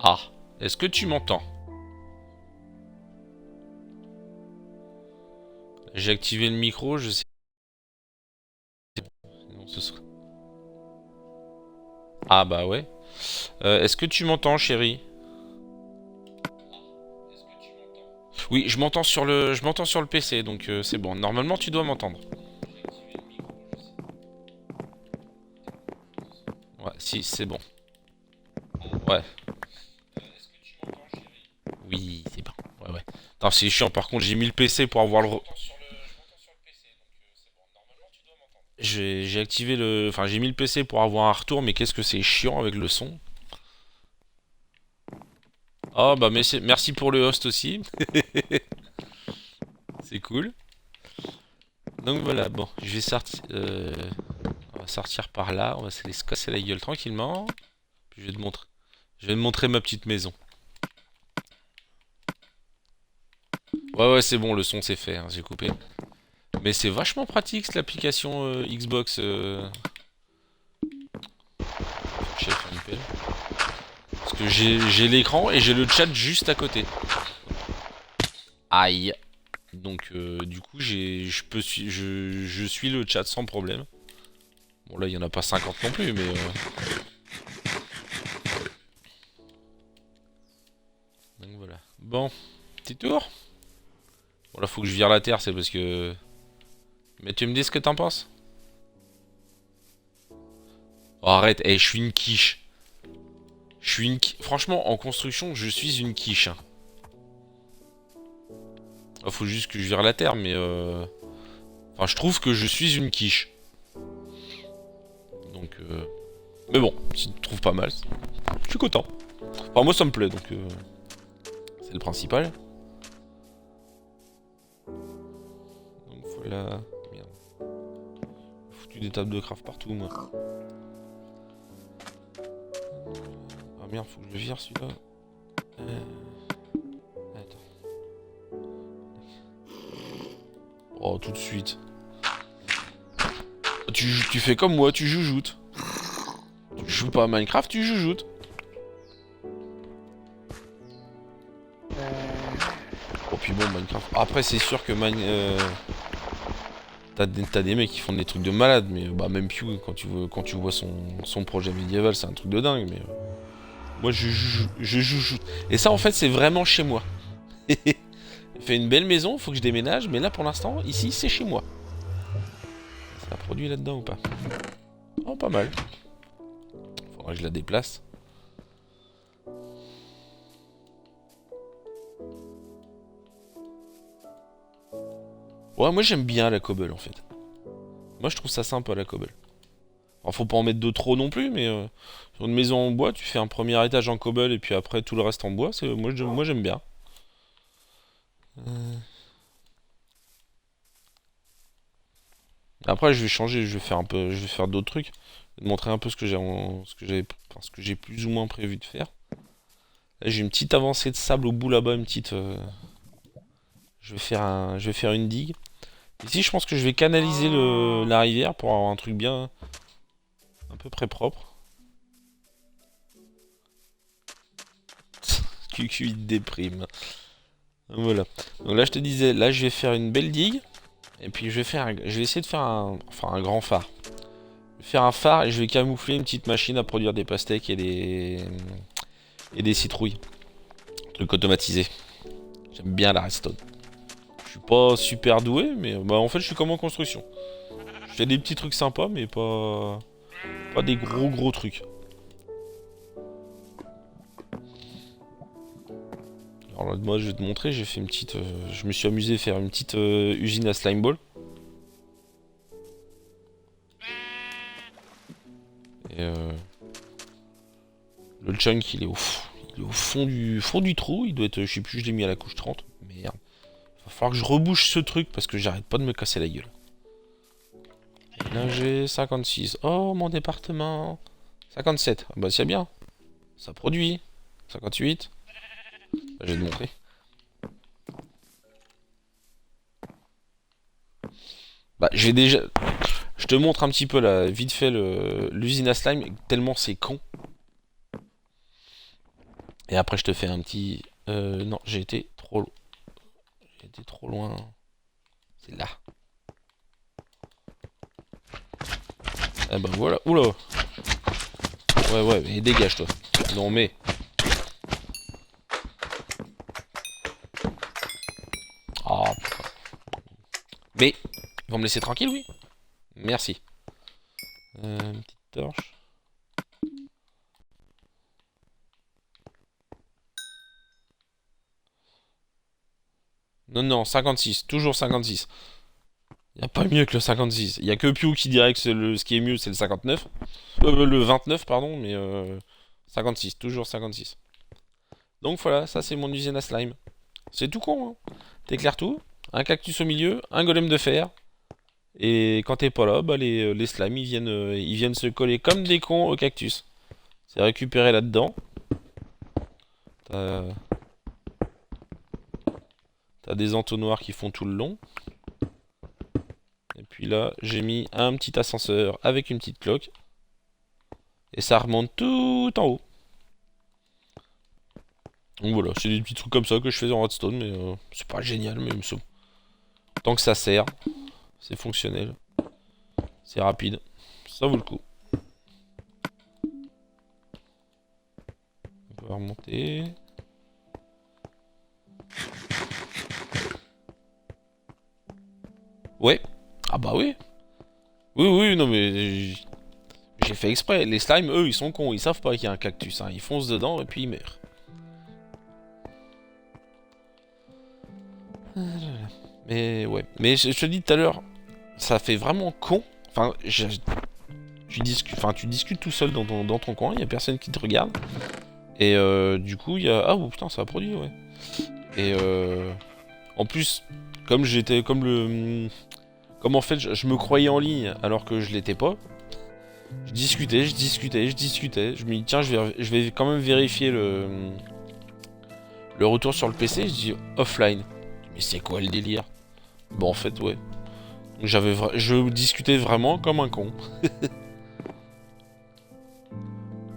Ah, est-ce que tu m'entends? J'ai activé le micro, je sais. Non, ce sera- Ah bah ouais. Est-ce que tu m'entends, chérie? Oui, je m'entends sur le PC, donc c'est bon. Normalement, tu dois m'entendre. Ouais, si, c'est bon. Ouais, oui, c'est bon. Ouais, ouais. Attends, c'est chiant. Par contre, j'ai mis le PC pour avoir J'ai activé le. Enfin, j'ai mis le PC pour avoir un retour, mais qu'est-ce que c'est chiant avec le son. Oh bah merci pour le host aussi. C'est cool. Donc voilà, bon, je vais sortir. On va sortir par là. On va se casser la gueule tranquillement. Puis je vais te montrer. Je vais te montrer ma petite maison. Ouais, ouais, c'est bon, le son c'est fait, hein, j'ai coupé. Mais c'est vachement pratique l'application Xbox. Chef une pelle. Parce que j'ai l'écran et j'ai le chat juste à côté. Aïe. Donc du coup je peux je suis le chat sans problème. Bon là il y en a pas 50 non plus mais donc voilà. Bon, petit tour. Bon là faut que je vire la terre, c'est parce que. Mais tu me dis ce que t'en penses? Oh, arrête, eh, je suis une quiche. Franchement en construction je suis une quiche, hein. Ah, faut juste que je vire la terre mais enfin je trouve que je suis une quiche. Donc mais bon, si tu trouves pas mal, je suis content. Enfin moi ça me plaît donc c'est le principal. Donc voilà. Merde. Foutu des tables de craft partout, moi. Ah merde, faut que je le vire celui-là. Attends. Oh, tout de suite. Tu fais comme moi, tu joujoutes. Tu joues pas à Minecraft, tu joujoutes. Oh, puis bon, Minecraft. Après, c'est sûr que t'as des mecs qui font des trucs de malade, mais bah, même Pew, quand tu vois son projet médiéval, c'est un truc de dingue, mais. Moi, je joujoute. Et ça, en fait, c'est vraiment chez moi. Fait une belle maison, faut que je déménage, mais là, pour l'instant, ici, c'est chez moi. Ça produit là-dedans ou pas? Oh, pas mal. Faudra que je la déplace. Ouais, moi j'aime bien la cobble en fait. Moi je trouve ça sympa la cobble. Alors faut pas en mettre de trop non plus, mais sur une maison en bois, tu fais un premier étage en cobble et puis après tout le reste en bois. Moi j'aime bien. Euh, Après je vais changer, je vais faire un peu, je vais faire d'autres trucs. Je vais te montrer un peu ce que j'ai plus ou moins prévu de faire. Là j'ai une petite avancée de sable au bout là-bas, une petite. Je vais faire une digue. Ici je pense que je vais canaliser la rivière pour avoir un truc bien, à peu près propre. QQ il te déprime. Voilà. Donc là, je te disais, là, je vais faire une belle digue. Et puis, je vais essayer de faire un grand phare. Je vais faire un phare et je vais camoufler une petite machine à produire des pastèques et des citrouilles. Truc automatisé. J'aime bien la redstone. Je suis pas super doué, mais bah, en fait, je suis comme en construction. Je fais des petits trucs sympas, mais pas des gros trucs. Alors là, moi, je vais te montrer, j'ai fait une petite. Je me suis amusé à faire une petite usine à slime ball. Et le chunk, il est au fond du trou. Il doit être, je sais plus, je l'ai mis à la couche 30. Merde. Va falloir que je rebouche ce truc parce que j'arrête pas de me casser la gueule. Et là, j'ai 56. Oh, mon département. 57. Ah bah, c'est bien. Ça produit. 58. Bah, je vais te montrer. Bah, j'ai déjà. Je te montre un petit peu là, vite fait l'usine à slime, tellement c'est con. Et après, je te fais un petit... non, j'ai été trop loin. J'ai été trop loin. C'est là. Ah bah voilà. Oula. Ouais, ouais, mais dégage, toi. Non, mais... Oh, putain. Mais... Ils vont me laisser tranquille, oui? Merci. Une petite torche. Non, non, 56. Toujours 56. Y a pas mieux que le 56. Y a que Pew qui dirait que ce qui est mieux, c'est le 59. Le 29, pardon, mais 56. Toujours 56. Donc voilà, ça c'est mon usine à slime. C'est tout con, hein. T'éclaires tout. Un cactus au milieu, un golem de fer. Et quand t'es pas là, bah les slimes ils viennent se coller comme des cons au cactus. C'est récupéré là-dedans. T'as t'as des entonnoirs qui font tout le long. Et puis là, j'ai mis un petit ascenseur avec une petite cloque. Et ça remonte tout en haut. Donc voilà, c'est des petits trucs comme ça que je fais en redstone, mais c'est pas génial, mais tant que ça sert, c'est fonctionnel, c'est rapide, ça vaut le coup. On va remonter. Ouais. Ah bah oui. Oui, oui, non mais j'ai fait exprès. Les slimes, eux, ils sont cons, ils savent pas qu'il y a un cactus, hein. Ils foncent dedans et puis ils meurent. Mais ouais. Mais je te dis tout à l'heure, ça fait vraiment con. Enfin, tu discutes tout seul dans ton coin, il y a personne qui te regarde. Et du coup, il y a... Ah, oh, putain, ça a produit, ouais. Et en plus, comme j'étais... Comme en fait, je me croyais en ligne alors que je l'étais pas. Je discutais, je discutais, je discutais. Je me dis, tiens, je vais quand même vérifier le retour sur le PC. Je dis offline. Mais c'est quoi le délire? Bon, en fait, ouais. Je discutais vraiment comme un con.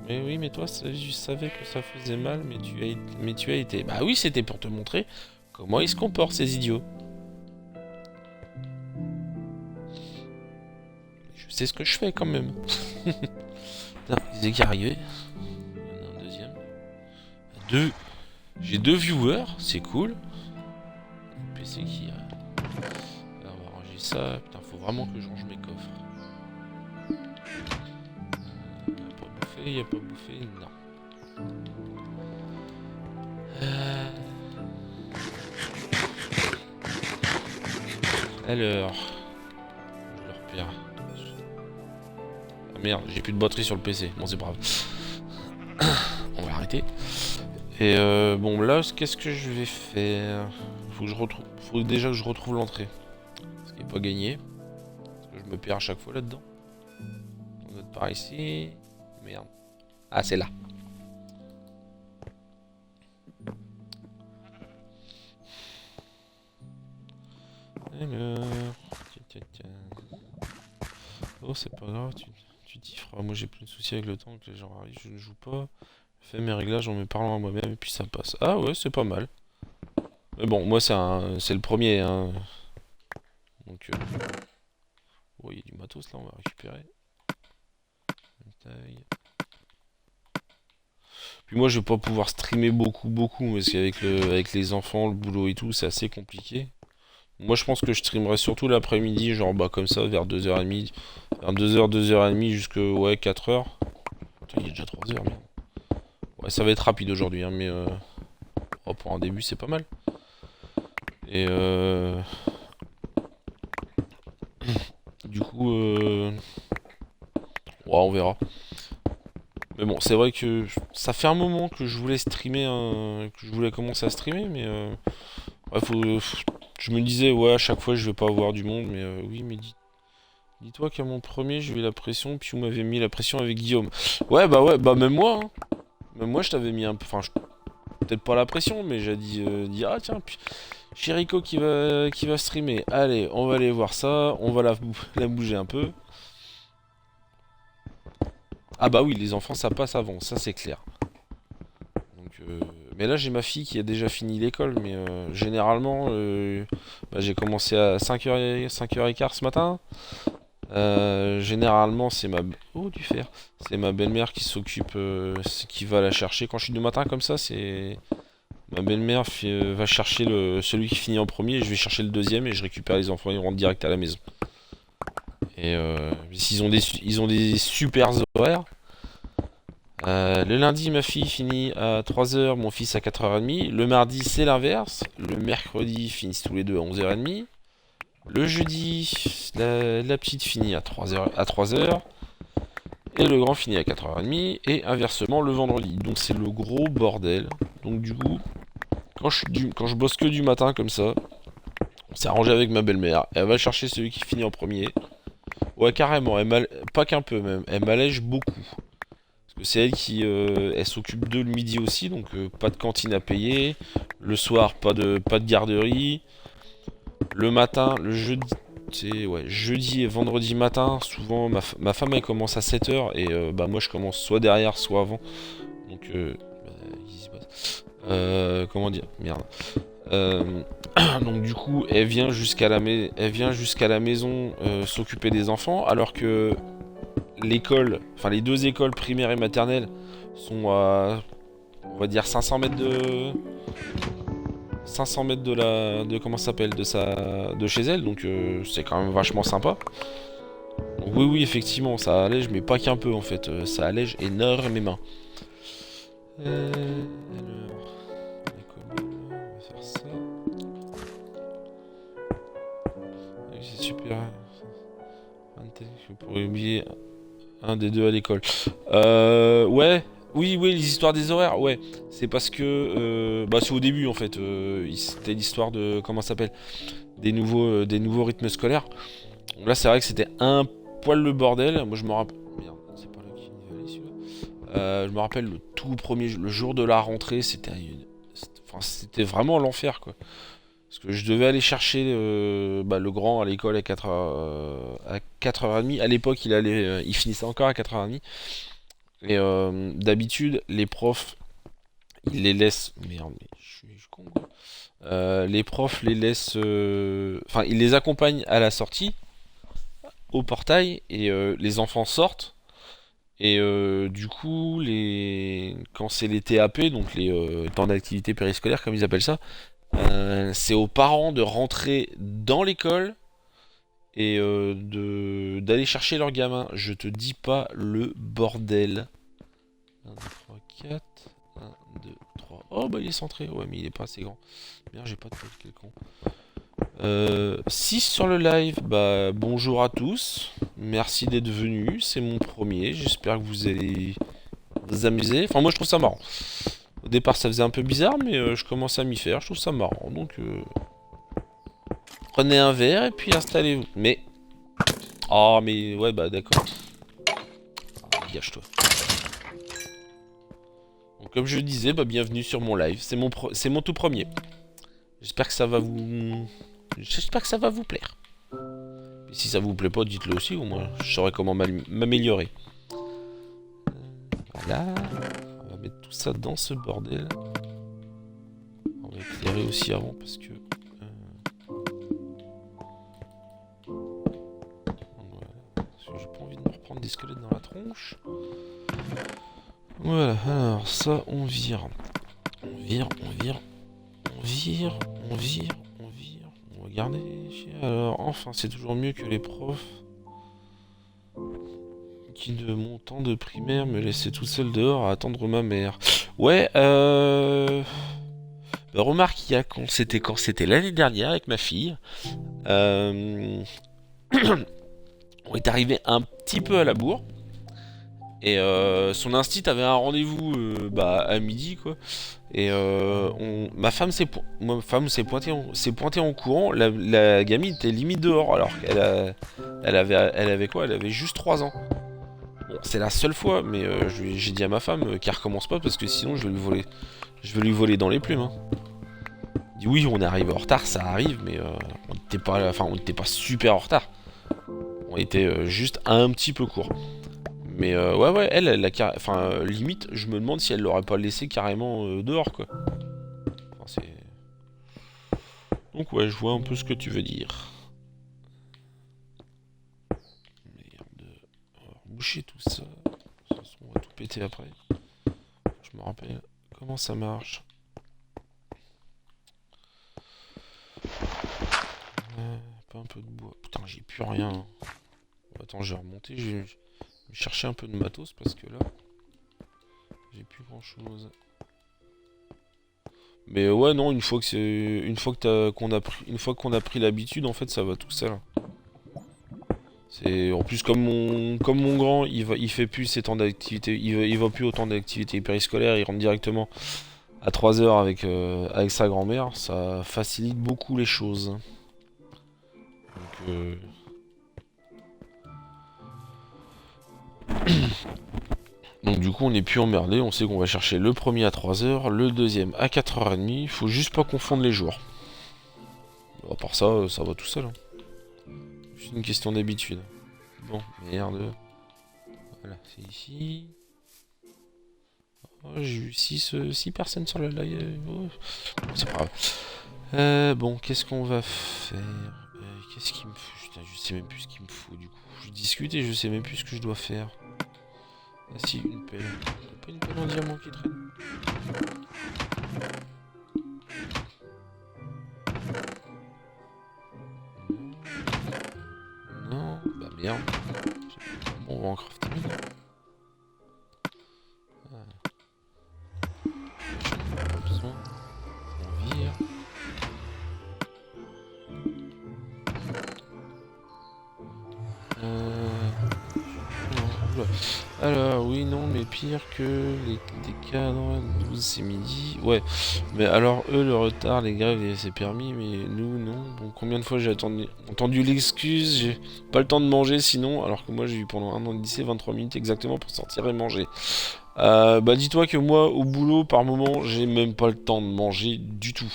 Mais oui, mais toi, je savais que ça faisait mal, mais tu as été. Bah oui, c'était pour te montrer comment ils se comportent, ces idiots. Je sais ce que je fais quand même. Putain, il est arrivé. Il y en a un deuxième. Deux. J'ai deux viewers, c'est cool. PC qui a. Là, on va ranger ça. Putain, faut vraiment que je range mes coffres. Y a pas bouffé, non. Alors. Je le repère. Ah merde, j'ai plus de batterie sur le PC. Bon, c'est brave. On va arrêter. Et bon, là, qu'est-ce que je vais faire? Faut déjà que je retrouve l'entrée. Ce qui est pas gagné. Parce que je me perds à chaque fois là-dedans. On doit être par ici. Merde. Ah, c'est là. Alors... Tiens. Oh, c'est pas grave, tu t'y feras. Moi, j'ai plus de soucis avec le temps que les gens arrivent, je ne joue pas. Je fais mes réglages en me parlant à moi-même et puis ça passe. Ah ouais, c'est pas mal. Mais bon, moi, c'est le premier, hein. Donc, oh, il y a du matos là, on va récupérer. Taille. Puis moi, je vais pas pouvoir streamer beaucoup, parce qu'avec les enfants, le boulot et tout, c'est assez compliqué. Moi, je pense que je streamerai surtout l'après-midi, genre bah comme ça, vers 2h30. Vers 2h, 2h30 jusqu'à ouais, 4h. Putain, il est déjà 3h, merde. Ouais, ça va être rapide aujourd'hui, hein, mais oh, pour un début, c'est pas mal. Et du coup, ouais, on verra. Mais bon, c'est vrai que ça fait un moment que je voulais streamer, que je voulais commencer à streamer, mais ouais, je me disais, ouais, à chaque fois je vais pas avoir du monde, mais oui, mais dis-toi qu'à mon premier, j'ai eu la pression, puis vous m'avez mis la pression avec Guillaume. Ouais, bah même moi, hein. Même moi, je t'avais mis un peu, enfin, peut-être pas la pression, mais j'ai dit, ah tiens, puis Chirico qui va streamer. Allez, on va aller voir ça, on va la bouger un peu. Ah bah oui, les enfants, ça passe avant, ça c'est clair. Donc, Mais là j'ai ma fille qui a déjà fini l'école, mais généralement bah, j'ai commencé à 5h15 ce matin. Généralement c'est ma... Oh du fer. C'est ma belle-mère qui s'occupe, qui va la chercher quand je suis du matin comme ça, c'est... Ma belle-mère va chercher celui qui finit en premier, et je vais chercher le deuxième et je récupère les enfants, ils rentrent direct à la maison. Et ils ont des super horaires. Le lundi, ma fille finit à 3h, mon fils à 4h30. Le mardi, c'est l'inverse. Le mercredi, ils finissent tous les deux à 11h30. Le jeudi, la petite finit à 3h. Et le grand finit à 4h30. Et inversement, le vendredi. Donc c'est le gros bordel. Donc du coup, quand je bosse que du matin comme ça, on s'est arrangé avec ma belle-mère. Elle va chercher celui qui finit en premier. Ouais, carrément. Pas qu'un peu même. Elle m'allège beaucoup. C'est elle qui elle s'occupe d'eux le midi aussi, donc pas de cantine à payer. Le soir, pas de garderie. Le matin, le jeudi, ouais, jeudi et vendredi matin, souvent ma femme elle commence à 7h et bah moi je commence soit derrière, soit avant. Donc comment dire? Merde. Donc du coup, elle vient jusqu'à la maison s'occuper des enfants, alors que l'école, enfin les deux écoles primaires et maternelles sont à, on va dire 500 mètres de comment ça s'appelle, de chez elle, donc c'est quand même vachement sympa. Donc, oui, effectivement, ça allège, mais pas qu'un peu en fait, ça allège énormément. Alors, on va faire ça. C'est super. Je pourrais oublier un des deux à l'école. Ouais. Oui, les histoires des horaires, ouais. C'est parce que... bah, c'est au début, en fait. C'était l'histoire de... Comment ça s'appelle, des nouveaux rythmes scolaires. Donc là, c'est vrai que c'était un poil le bordel. Moi, je me rappelle... Merde, c'est pas là qu'il va aller, celui-là. Je me rappelle le tout premier... Le jour de la rentrée, c'était vraiment l'enfer, quoi. Parce que je devais aller chercher le grand à l'école à 4h30. À l'époque, il finissait encore à 4h30. Et d'habitude, les profs, ils les laissent... Merde, mais je suis con, quoi. Les profs les laissent... Enfin, ils les accompagnent à la sortie, au portail, et les enfants sortent. Et du coup, quand c'est les TAP, donc les temps d'activité périscolaire, comme ils appellent ça, c'est aux parents de rentrer dans l'école et d'aller chercher leur gamin. Je te dis pas le bordel. 1, 2, 3, 4. 1, 2, 3. Oh bah il est centré. Ouais, mais il est pas assez grand. Merde, j'ai pas de tête, quel con. 6 sur le live. Bah bonjour à tous. Merci d'être venus. C'est mon premier. J'espère que vous allez vous amuser. Enfin, moi je trouve ça marrant. Au départ, ça faisait un peu bizarre, mais je commence à m'y faire. Je trouve ça marrant. Donc, prenez un verre et puis installez-vous. Mais... Oh, mais... Ouais, bah d'accord. Dégage-toi. Donc, comme je le disais, bah bienvenue sur mon live. C'est mon tout premier. J'espère que ça va vous... J'espère que ça va vous plaire. Et si ça vous plaît pas, dites-le aussi. Au moins, je saurai comment m'améliorer. Voilà. On va mettre tout ça dans ce bordel. On va éclairer aussi avant parce que... j'ai pas envie de me reprendre des squelettes dans la tronche. Voilà, alors ça on vire. On vire. On va garder. Alors enfin c'est toujours mieux que les profs qui de mon temps de primaire me laissaient tout seul dehors à attendre ma mère. Ouais, bah, remarque, il y a quand c'était l'année dernière avec ma fille. On est arrivé un petit peu à la bourre. Et son instit avait un rendez-vous à midi, quoi. Et ma femme s'est pointée en courant. La gamine était limite dehors alors elle avait quoi? Elle avait juste 3 ans. Bon, c'est la seule fois, mais j'ai dit à ma femme qu'elle recommence pas parce que sinon je vais lui voler dans les plumes. Hein. Il dit oui, on est arrivé en retard, ça arrive, mais on n'était pas super en retard. On était juste un petit peu court. Mais ouais, enfin, limite, je me demande si elle l'aurait pas laissé carrément dehors, quoi. Enfin, donc ouais, je vois un peu ce que tu veux dire. Merde. On va reboucher tout ça. De toute façon, on va tout péter après. Je me rappelle comment ça marche. Pas un peu de bois. Putain, j'ai plus rien. Attends, je vais remonter. Je vais chercher un peu de matos parce que là, j'ai plus grand chose. Mais ouais, non, une fois qu'on a pris l'habitude, en fait, ça va tout seul. C'est en plus comme mon grand, il fait plus ses temps d'activité, il va plus autant d'activités périscolaires, il rentre directement à 3 heures avec sa grand-mère, ça facilite beaucoup les choses. Donc, donc du coup on n'est plus emmerdé, on sait qu'on va chercher le premier à 3 heures, le deuxième à 4h30, il faut juste pas confondre les jours. À part ça, ça va tout seul. Hein. C'est une question d'habitude. Bon, merde. Voilà, c'est ici. Oh, j'ai eu 6 personnes sur le live. Oh, c'est pas grave. Bon, qu'est-ce qu'on va faire qu'est-ce qu'il me faut Putain, je sais même plus ce qu'il me faut du coup. Je discute et je sais même plus ce que je dois faire. Ah si, une pelle. Y'a pas une pelle en diamant qui traîne? Non, bah merde. Bon, on va en crafter une. Pas besoin. On vire. Oula. Alors, oui, non, mais pire que les cadres, 12 c'est midi. Ouais, mais alors, eux, le retard, les grèves, c'est permis, mais nous, non. Bon, combien de fois j'ai entendu l'excuse, j'ai pas le temps de manger sinon, alors que moi, j'ai eu pendant un an de lycée 23 minutes exactement pour sortir et manger. Bah, dis-toi que moi, au boulot, par moment, j'ai même pas le temps de manger du tout.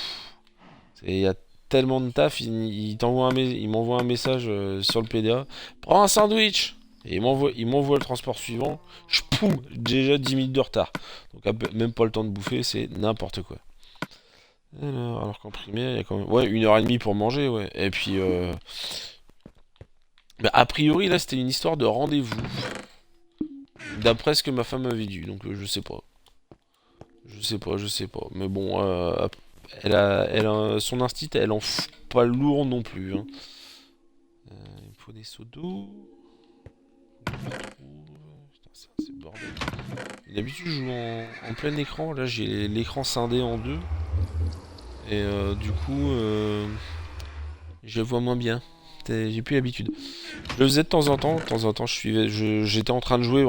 Il y a tellement de taf, il m'envoie un message sur le PDA. Prends un sandwich! Et il m'envoie le transport suivant. Poum, déjà 10 minutes de retard. Donc même pas le temps de bouffer, c'est n'importe quoi. Alors qu'en primaire, il y a quand même... Ouais, 1h30 pour manger, ouais. Et puis... Bah, a priori, là, c'était une histoire de rendez-vous. D'après ce que ma femme avait dit. Donc je sais pas. Je sais pas. Mais bon, son instinct, elle en fout pas lourd non plus. Hein. Il me faut des seaux d'eau. Putain, c'est bordel. D'habitude, je joue en plein écran. Là, j'ai l'écran scindé en deux. Et du coup, je vois moins bien. J'ai plus l'habitude. Je le faisais de temps en temps. De temps en temps, j'étais en train de jouer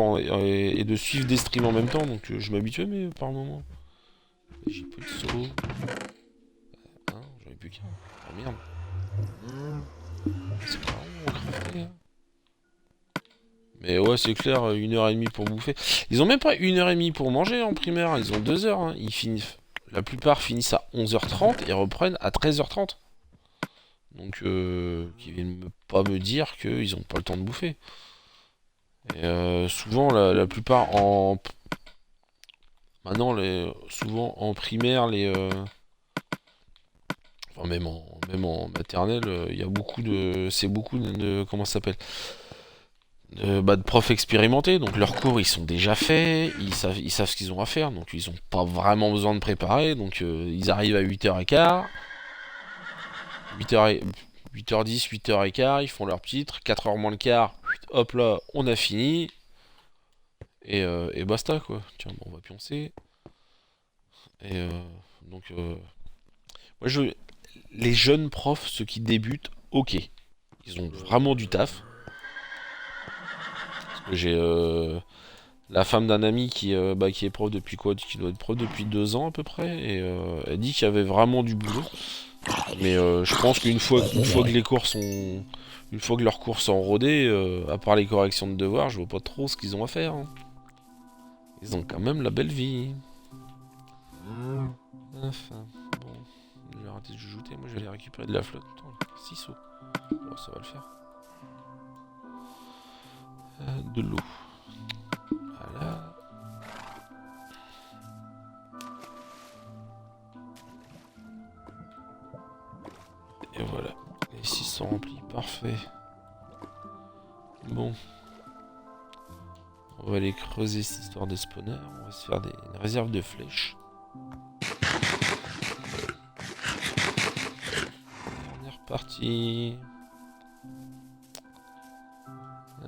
et de suivre des streams en même temps. Donc, je m'habituais, mais par moment. J'ai plus de seau. Hein, j'en ai plus qu'un. Oh merde. C'est pas vraiment crafté, hein. Mais ouais, c'est clair, 1h30 pour bouffer. Ils ont même pas 1h30 pour manger en primaire, ils ont 2 heures. Hein. La plupart finissent à 11h30 et reprennent à 13h30. Donc, qui viennent pas me dire qu'ils ont pas le temps de bouffer. Et souvent, la plupart en. Maintenant, souvent en primaire, enfin, même en maternelle, il y a beaucoup de. C'est beaucoup comment ça s'appelle? De profs expérimentés, donc leurs cours ils sont déjà faits, ils savent ce qu'ils ont à faire, donc ils ont pas vraiment besoin de préparer, donc ils arrivent à 8h15, 8h, 8h10, 8h15, ils font leur titre, 4h moins le quart, hop là, on a fini, et basta quoi. Tiens, bon, on va pioncer. Et donc, moi les jeunes profs, ceux qui débutent, ok, ils ont vraiment du taf. Parce que j'ai la femme d'un ami qui est prof depuis quoi? Qui doit être prof depuis 2 ans à peu près. Et elle dit qu'il y avait vraiment du boulot. Mais je pense une fois que les cours sont. Une fois que leurs cours sont rodés, à part les corrections de devoirs, je vois pas trop ce qu'ils ont à faire. Hein. Ils ont quand même la belle vie. Enfin, bon. Je vais arrêter de jouter, moi je vais aller récupérer de la flotte. 6 sauts. Bon, ça va le faire. De l'eau. sont remplis, parfait. Bon. On va aller creuser cette histoire de spawner. On va se faire une réserve de flèches. On est reparti.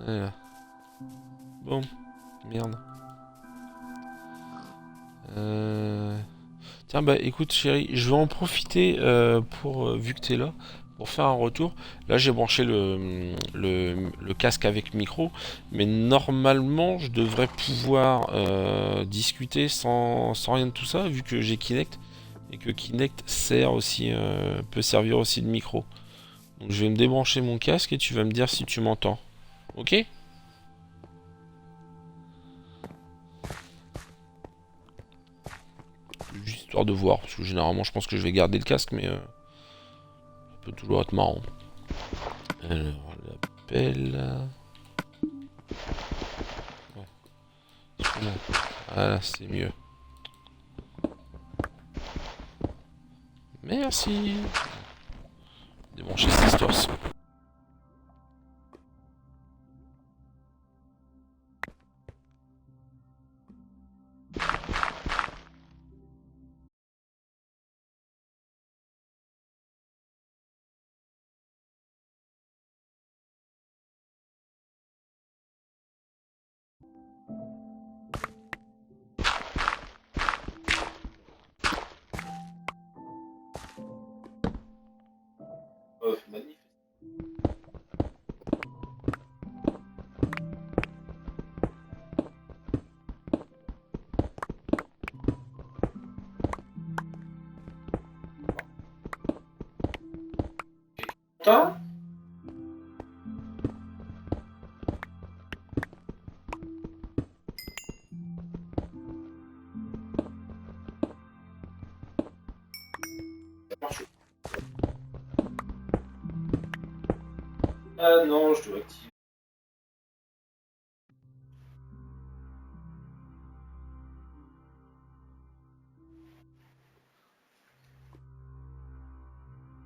Voilà. Bon. Merde. Tiens, bah écoute chérie, je vais en profiter vu que t'es là, pour faire un retour. Là j'ai branché le casque avec micro, mais normalement je devrais pouvoir discuter sans rien de tout ça, vu que j'ai Kinect, et que Kinect sert aussi, peut servir aussi de micro. Donc je vais me débrancher mon casque et tu vas me dire si tu m'entends. Ok? Juste histoire de voir, parce que généralement je pense que je vais garder le casque, mais ça peut toujours être marrant. Alors, l'appel... Voilà, c'est mieux. Merci. Débrancher cette histoire. Magnifique. T'entends? Ça marche. Ah non, je dois activer.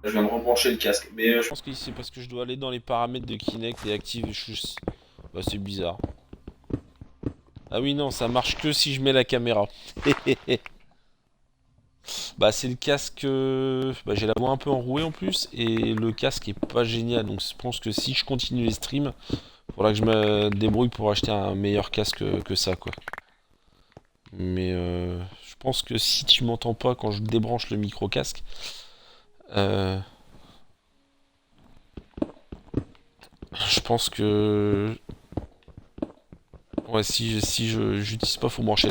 Je viens de rebrancher le casque, mais je pense que c'est parce que je dois aller dans les paramètres de Kinect et activer. Bah, c'est bizarre. Ah oui, non, ça marche que si je mets la caméra. Bah, c'est le casque. Bah, j'ai la voix un peu enrouée en plus, et le casque est pas génial. Donc, je pense que si je continue les streams, faudra que je me débrouille pour acheter un meilleur casque que ça, quoi. Mais je pense que si tu m'entends pas quand je débranche le micro casque, je pense que ouais, si je j'utilise pas, faut brancher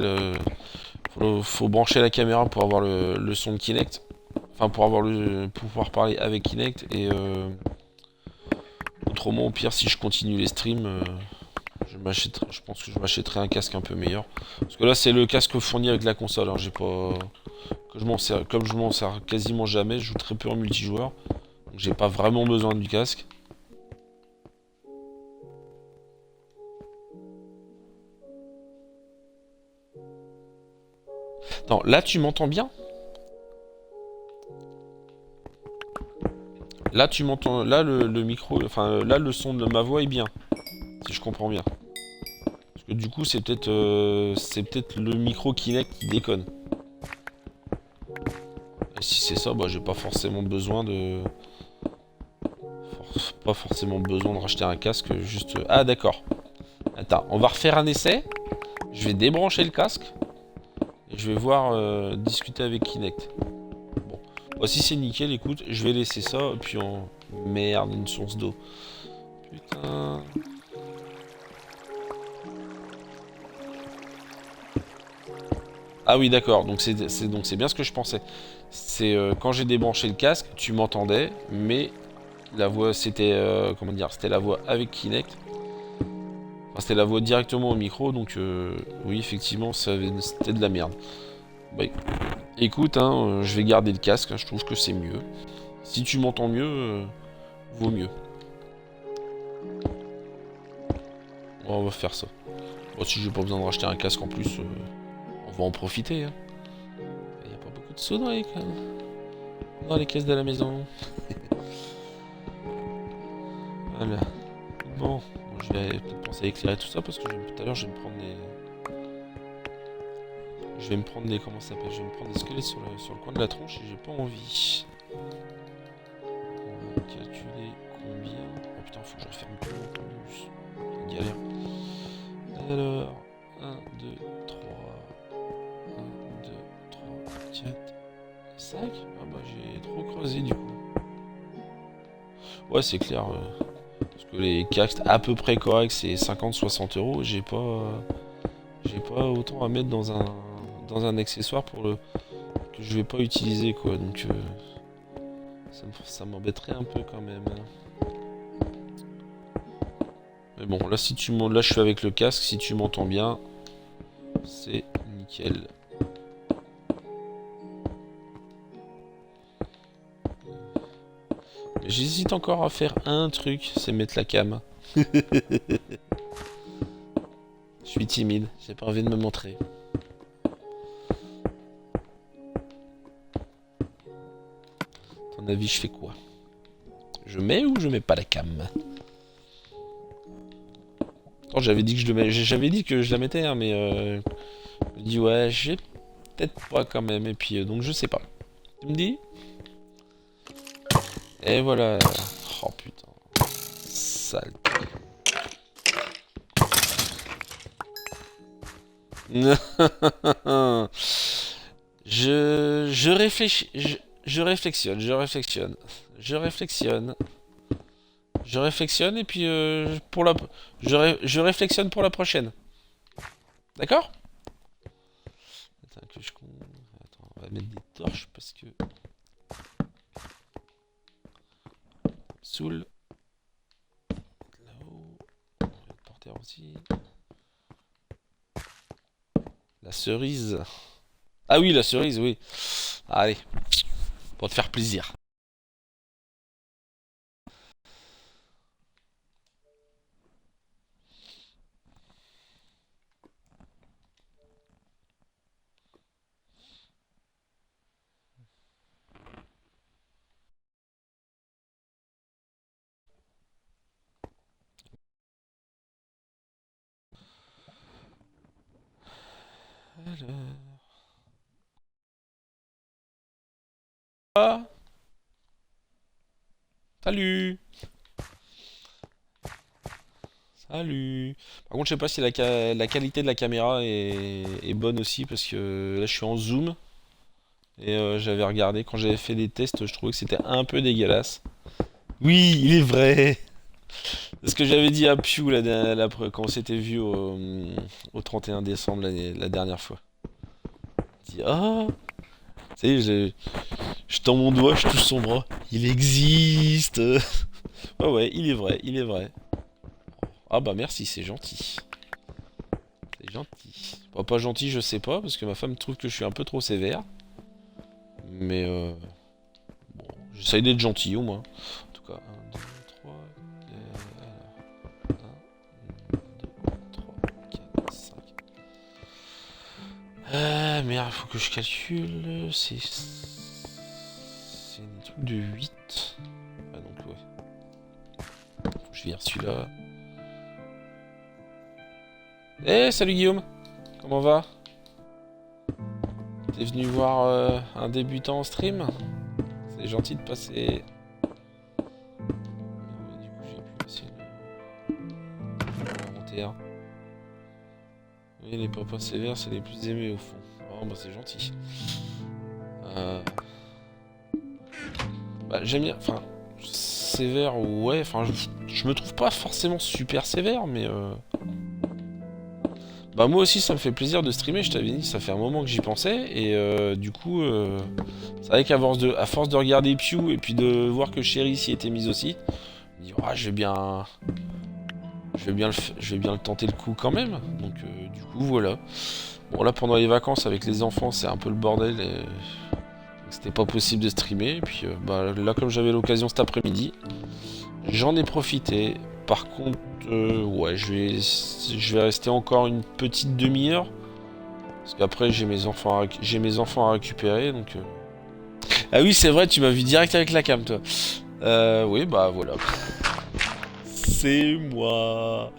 faut brancher la caméra pour avoir le son de Kinect, enfin pour avoir pour pouvoir parler avec Kinect, et autrement au pire si je continue les streams, je pense que je m'achèterai un casque un peu meilleur, parce que là c'est le casque fourni avec la console, hein, j'ai pas que je m'en sers, comme je m'en sers quasiment jamais, je joue très peu en multijoueur, donc j'ai pas vraiment besoin du casque. Non, là tu m'entends bien? Là tu m'entends, là le micro, enfin là le son de ma voix est bien, si je comprends bien. Parce que du coup c'est peut-être le micro Kinect qui déconne. Et si c'est ça, bah j'ai pas forcément besoin de... Pas forcément besoin de racheter un casque, juste... Ah d'accord. Attends, on va refaire un essai. Je vais débrancher le casque. Et je vais voir discuter avec Kinect. Bon. Voici c'est nickel, écoute, je vais laisser ça, et puis on... Merde, une source d'eau. Putain... Ah oui d'accord, donc c'est bien ce que je pensais. C'est quand j'ai débranché le casque, tu m'entendais, mais la voix c'était comment dire, c'était la voix avec Kinect. Enfin, c'était la voix directement au micro, donc oui effectivement c'était de la merde. Bah, écoute, hein, je vais garder le casque, hein, je trouve que c'est mieux. Si tu m'entends mieux, vaut mieux. On va faire ça. Bon, si j'ai pas besoin de racheter un casque en plus, on va en profiter. Hein. Il n'y a pas beaucoup de sous dans les caisses de la maison. Voilà. Bon, je vais peut-être penser à éclairer tout ça parce que tout à l'heure je vais me prendre des... Je vais me prendre des... Comment ça s'appelle? Je vais me prendre des squelettes sur le coin de la tronche et j'ai pas envie. On va calculer combien... Oh putain, faut que je referme tout en plus. C'est une galère. Alors... 1, 2, 3... 1, 2, 3, 4... 5? Ah bah j'ai trop creusé du coup. Ouais, c'est clair. Parce que les casques à peu près corrects, c'est 50-60 euros. J'ai pas autant à mettre dans un accessoire que je vais pas utiliser quoi. Donc ça m'embêterait un peu quand même. Mais bon, là si tu là je suis avec le casque. Si tu m'entends bien, c'est nickel. J'hésite encore à faire un truc, c'est mettre la cam. Je suis timide, j'ai pas envie de me montrer. À ton avis, je fais quoi? Je mets ou je mets pas la cam? Oh, j'avais dit que je la mettais, hein, mais je me dis ouais, j'ai peut-être pas quand même, et puis donc je sais pas. Tu me dis? Et voilà. Oh putain. Sale. Je réfléchis. Je réflexionne. Je réflexionne et puis je réflexionne pour la prochaine. D'accord? Attends, attends, on va mettre des torches parce que... Soul. Là-haut. Le porteur aussi. La cerise. Ah oui, la cerise, oui. Allez, pour te faire plaisir. Alors... Ah, salut. Salut. Par contre, je sais pas si la qualité de la caméra est bonne aussi parce que là, je suis en zoom et j'avais regardé quand j'avais fait des tests, je trouvais que c'était un peu dégueulasse. Oui, il est vrai. C'est ce que j'avais dit à Pew quand on s'était vu au 31 décembre la dernière fois. Il dit ah, tu sais, je tends mon doigt, je touche son bras. Il existe. Ouais, ouais, il est vrai, il est vrai. Ah bah merci, c'est gentil. C'est gentil. Bon, pas gentil, je sais pas, parce que ma femme trouve que je suis un peu trop sévère. Mais bon, j'essaye d'être gentil au moins. En tout cas, 1, 2, 3. Alors, 1, 2, 3, 4, 5. Merde, faut que je calcule. C'est des trucs de 8. Ah donc ouais. Faut que je vire celui-là. Eh, salut Guillaume. Comment va? T'es venu voir un débutant en stream? C'est gentil de passer. Du coup, j'ai pu passer l'inventaire. Oui, les papas sévères, c'est les plus aimés au fond. Oh, bah c'est gentil. Bah, j'aime bien. Enfin, sévère, ouais. Enfin, je me trouve pas forcément super sévère, mais. Bah moi aussi ça me fait plaisir de streamer, je t'avais dit, ça fait un moment que j'y pensais, et du coup, c'est vrai qu'à force de regarder Pew et puis de voir que Chéri s'y était mise aussi, je me dis, ah, je vais bien le tenter le coup quand même, donc du coup voilà. Bon là pendant les vacances avec les enfants c'est un peu le bordel, et c'était pas possible de streamer, et puis bah, là comme j'avais l'occasion cet après-midi, j'en ai profité. Par contre, ouais, je vais rester encore une petite demi-heure. Parce qu'après, j'ai mes enfants à récupérer, donc... Ah oui, c'est vrai, tu m'as vu direct avec la cam, toi. Oui, bah voilà. C'est moi.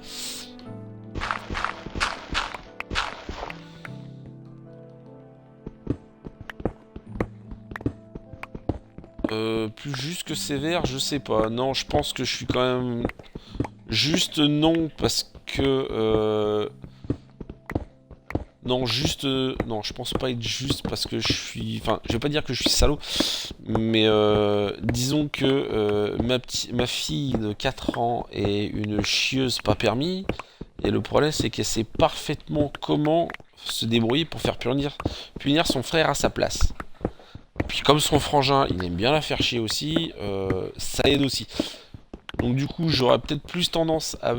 Plus juste que sévère, je sais pas. Non, je pense que je suis quand même juste non parce que non juste non, je pense pas être juste parce que je suis. Enfin, je vais pas dire que je suis salaud, mais disons que ma fille de 4 ans est une chieuse pas permis. Et le problème, c'est qu'elle sait parfaitement comment se débrouiller pour faire punir son frère à sa place. Puis comme son frangin, il aime bien la faire chier aussi, ça aide aussi. Donc du coup, j'aurais peut-être plus tendance à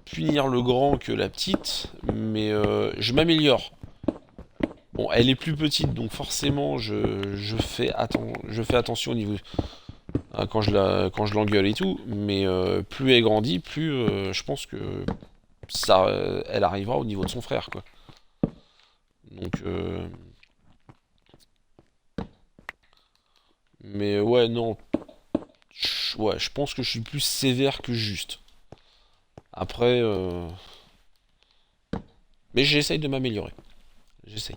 punir le grand que la petite, mais je m'améliore. Bon, elle est plus petite, donc forcément, je fais attention au niveau quand je l'engueule et tout. Mais plus elle grandit, plus je pense que ça, elle arrivera au niveau de son frère, quoi. Donc, mais ouais, non, ouais, je pense que je suis plus sévère que juste. Après, mais j'essaye de m'améliorer. J'essaye.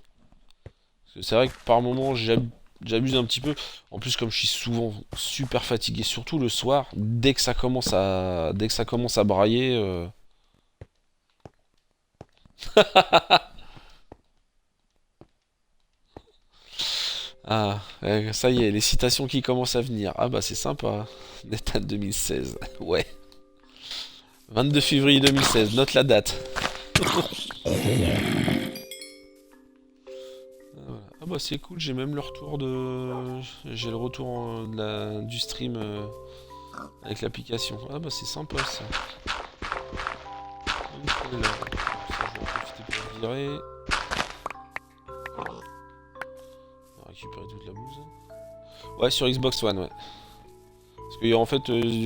Parce que c'est vrai que par moments, j'abuse un petit peu. En plus, comme je suis souvent super fatigué, surtout le soir, dès que ça commence à brailler, ah, ça y est, les citations qui commencent à venir. Ah bah c'est sympa. Nathan 2016. Ouais. 22 février 2016, note la date. Ah bah c'est cool, j'ai même le retour de... J'ai le retour du stream avec l'application. Ah bah c'est sympa ça. Donc, on est là. Ça, je vais en profiter pour virer. On va récupérer toute la bouse. Ouais, sur Xbox One, ouais. Parce que en fait,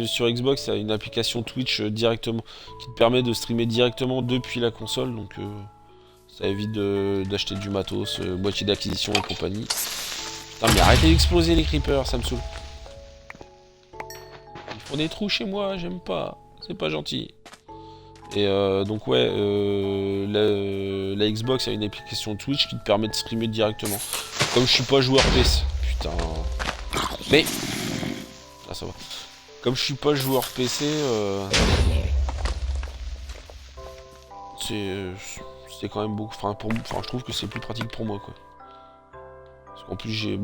sur Xbox, il y a une application Twitch directement qui te permet de streamer directement depuis la console, donc ça évite d'acheter du matos, boîtier d'acquisition et compagnie. Putain, mais arrêtez d'exploser les creepers, ça me saoule. Ils font des trous chez moi, j'aime pas. C'est pas gentil. Et donc ouais, la Xbox a une application Twitch qui te permet de streamer directement. Comme je suis pas joueur PC. Putain. Mais... Ah ça va. Comme je suis pas joueur PC, c'est quand même beaucoup. Enfin, je trouve que c'est plus pratique pour moi, quoi. Parce qu'en plus, j'ai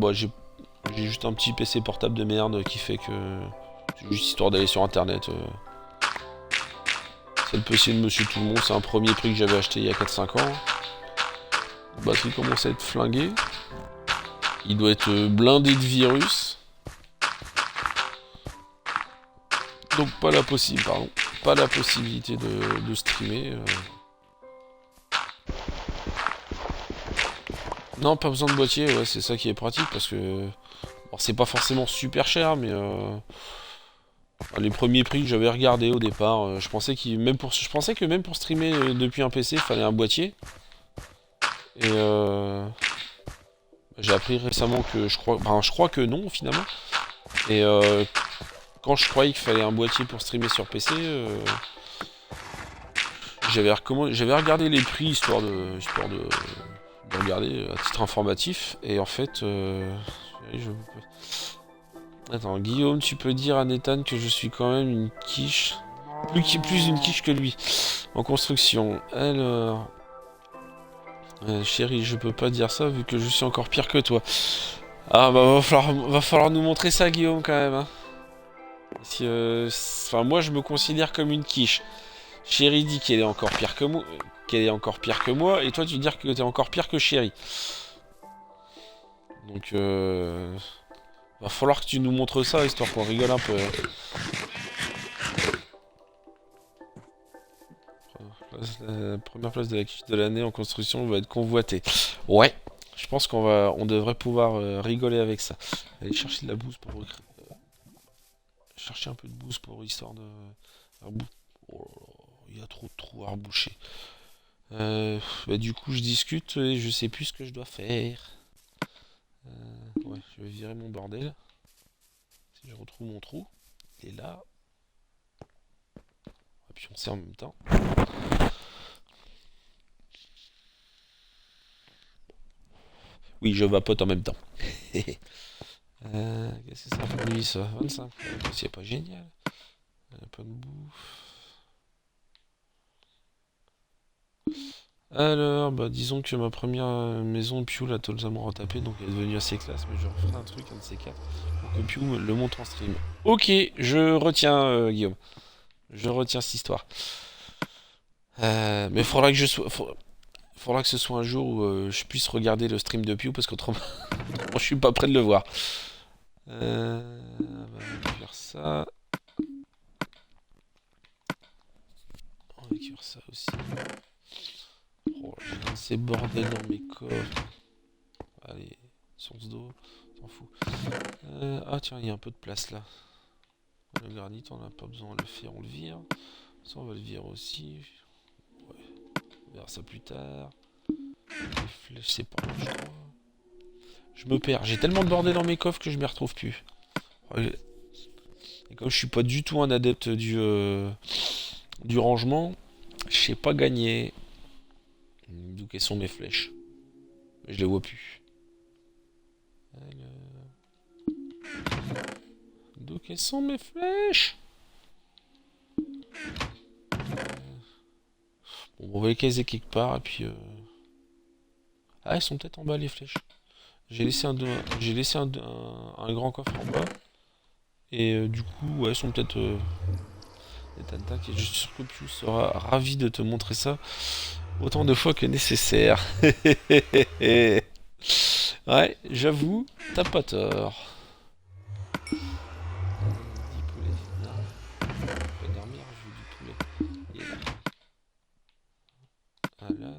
juste un petit PC portable de merde qui fait que c'est juste histoire d'aller sur internet. C'est le PC de Monsieur Tout le Monde, c'est un premier prix que j'avais acheté il y a 4-5 ans. La batterie commence à être flinguée. Il doit être blindé de virus. Donc pas la possibilité de streamer. Non, pas besoin de boîtier, ouais, c'est ça qui est pratique parce que bon, c'est pas forcément super cher, mais les premiers prix que j'avais regardé au départ, je pensais je pensais que même pour streamer depuis un PC, il fallait un boîtier. Et j'ai appris récemment que je crois que non finalement. Et quand je croyais qu'il fallait un boîtier pour streamer sur PC, j'avais regardé les prix histoire de regarder à titre informatif. Et en fait, attends, Guillaume, tu peux dire à Nathan que je suis quand même une quiche. Plus une quiche que lui. En construction. Alors... chérie, je peux pas dire ça vu que je suis encore pire que toi. Ah bah va falloir nous montrer ça, Guillaume, quand même. Hein. Enfin, moi je me considère comme une quiche. Chérie dit qu'elle est encore pire que moi. Qu'elle est encore pire que moi. Et toi tu dis que t'es encore pire que Chérie. Donc va falloir que tu nous montres ça, histoire qu'on rigole un peu. La première place de la quiche de l'année en construction va être convoitée. Ouais, je pense on devrait pouvoir rigoler avec ça. Aller chercher de la bouse pour chercher un peu de bouse pour histoire de. Oh là là, il y a trop de trous à reboucher. Bah, du coup, je discute et je sais plus ce que je dois faire. Ouais, je vais virer mon bordel. Si je retrouve mon trou. Il est là. puis on sait en même temps. Oui, je vapote en même temps. Qu'est-ce que ça pour lui, ça? 25. C'est pas génial. Pas de bouffe. Alors, bah disons que ma première maison, Pew l'a totalement retapée, donc elle est devenue assez classe, mais je referai un truc, un de ces quatre, pour que Pew me le montre en stream. Ok, je retiens, Guillaume. Je retiens cette histoire. Mais faudra que ce soit un jour où je puisse regarder le stream de Pew, parce qu'autrement, je suis pas prêt de le voir. On va faire ça. On va écrire ça aussi. Oh, j'ai ces bordels dans mes coffres. Allez, source d'eau, s'en fout. Ah tiens, il y a un peu de place là. Le granit, on n'a pas besoin de le faire, on le vire. Ça, on va le virer aussi. Ouais, on verra ça plus tard. Les flèches, c'est pas je crois. Je me perds. J'ai tellement de bordel dans mes coffres que je m'y retrouve plus. Et comme je suis pas du tout un adepte du rangement, je sais pas gagner. D'où quelles sont mes flèches? Je les vois plus. D'où quelles sont mes flèches? Bon, on va les caser quelque part et puis. Ah, elles sont peut-être en bas les flèches. J'ai laissé un grand coffre en bas. Et du coup, ouais, elles sont peut-être. Et je suis sûr que Pius sera ravi de te montrer ça autant de fois que nécessaire. Ouais, j'avoue, t'as pas tort. 10 poulets. Non, je vais dormir, je veux du poulet. Il est là. Voilà.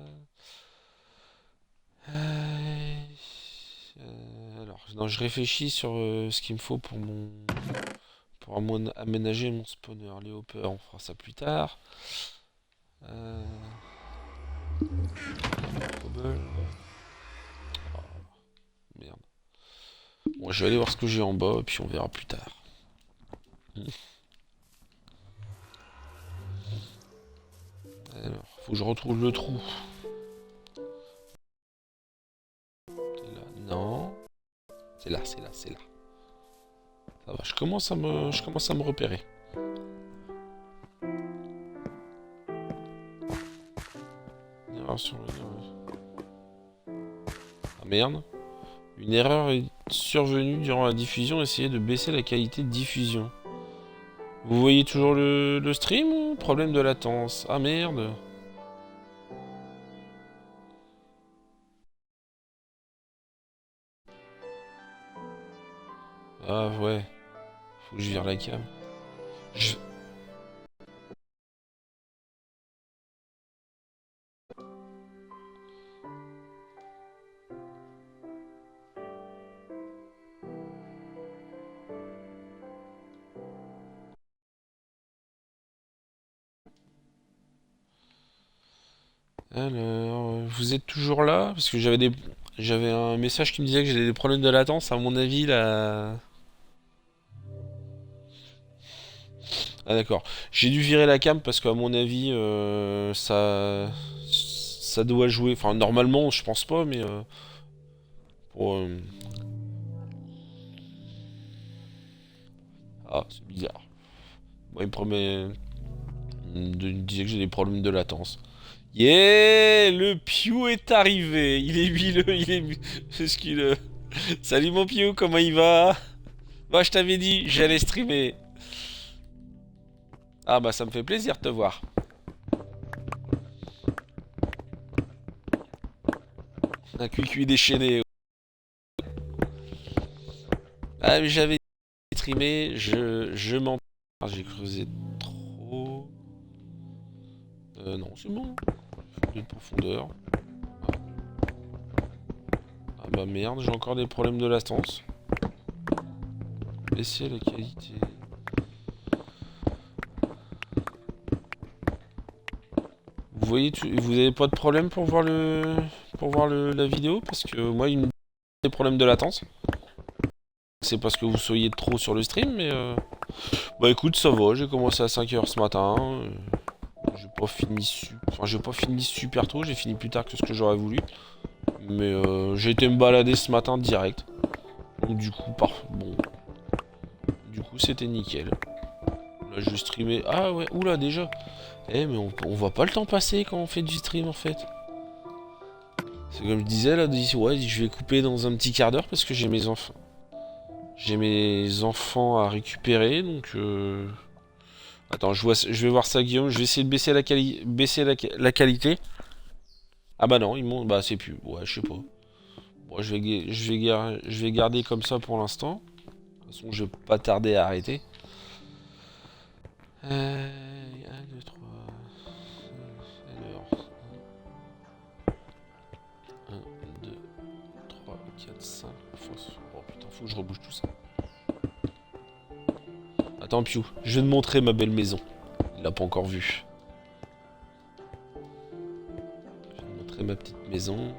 Alors, non, je réfléchis sur ce qu'il me faut pour aménager mon spawner. Les hoppers, on fera ça plus tard. Cobble. Oh, merde. Bon, je vais aller voir ce que j'ai en bas et puis on verra plus tard. Alors, faut que je retrouve le trou. C'est là. Non. C'est là, c'est là, c'est là. Ça va, je commence à me repérer. Une erreur sur le... Ah merde. Une erreur est survenue durant la diffusion. Essayez de baisser la qualité de diffusion. Vous voyez toujours le stream ou problème de latence? Ah merde. Ah ouais. Faut que je vire la cam. Je... Alors, vous êtes toujours là? Parce que j'avais un message qui me disait que j'avais des problèmes de latence. À mon avis, là... Ah d'accord. J'ai dû virer la cam parce qu'à mon avis, ça doit jouer. Enfin, normalement, je pense pas, mais pour, ah, c'est bizarre. Bon, il me disait que j'ai des problèmes de latence. Yeah, le Pew est arrivé. Il est huileux, il est musculeux. Salut mon Pew, comment il va? Moi, je t'avais dit, j'allais streamer. Ah bah, ça me fait plaisir de te voir. Un cuicui déchaîné. Ah, mais j'avais streamé, je m'en... Ah, j'ai creusé trop... non, c'est bon. De profondeur. Ah bah merde, j'ai encore des problèmes de latence. Baisser la qualité. Vous voyez, vous avez pas de problème pour voir la vidéo? Parce que moi, il me des problèmes de latence. C'est parce que vous soyez trop sur le stream, mais bah écoute, ça va, j'ai commencé à 5 h ce matin. j'ai pas fini enfin, j'ai pas fini super tôt, j'ai fini plus tard que ce que j'aurais voulu. Mais j'ai été me balader ce matin direct. Donc du coup, bon. Du coup, c'était nickel. Là, je streamais. Ah ouais, oula, déjà. Eh, mais on voit pas le temps passer quand on fait du stream en fait. C'est comme je disais là, ouais, je vais couper dans un petit quart d'heure parce que j'ai mes enfants. J'ai mes enfants à récupérer, donc attends, je vais voir ça, Guillaume. Je vais essayer de baisser la qualité. Ah bah non, ils m'ont. Bah c'est plus. Ouais, je sais pas. Bon, je vais garder comme ça pour l'instant. De toute façon, je vais pas tarder à arrêter. 1, 2, 3. Alors. 1, 2, 3, 4, 5. Oh putain, faut que je rebouge tout ça. Attends, Piou, je vais te montrer ma belle maison. Il l'a pas encore vue. Je vais te montrer ma petite maison.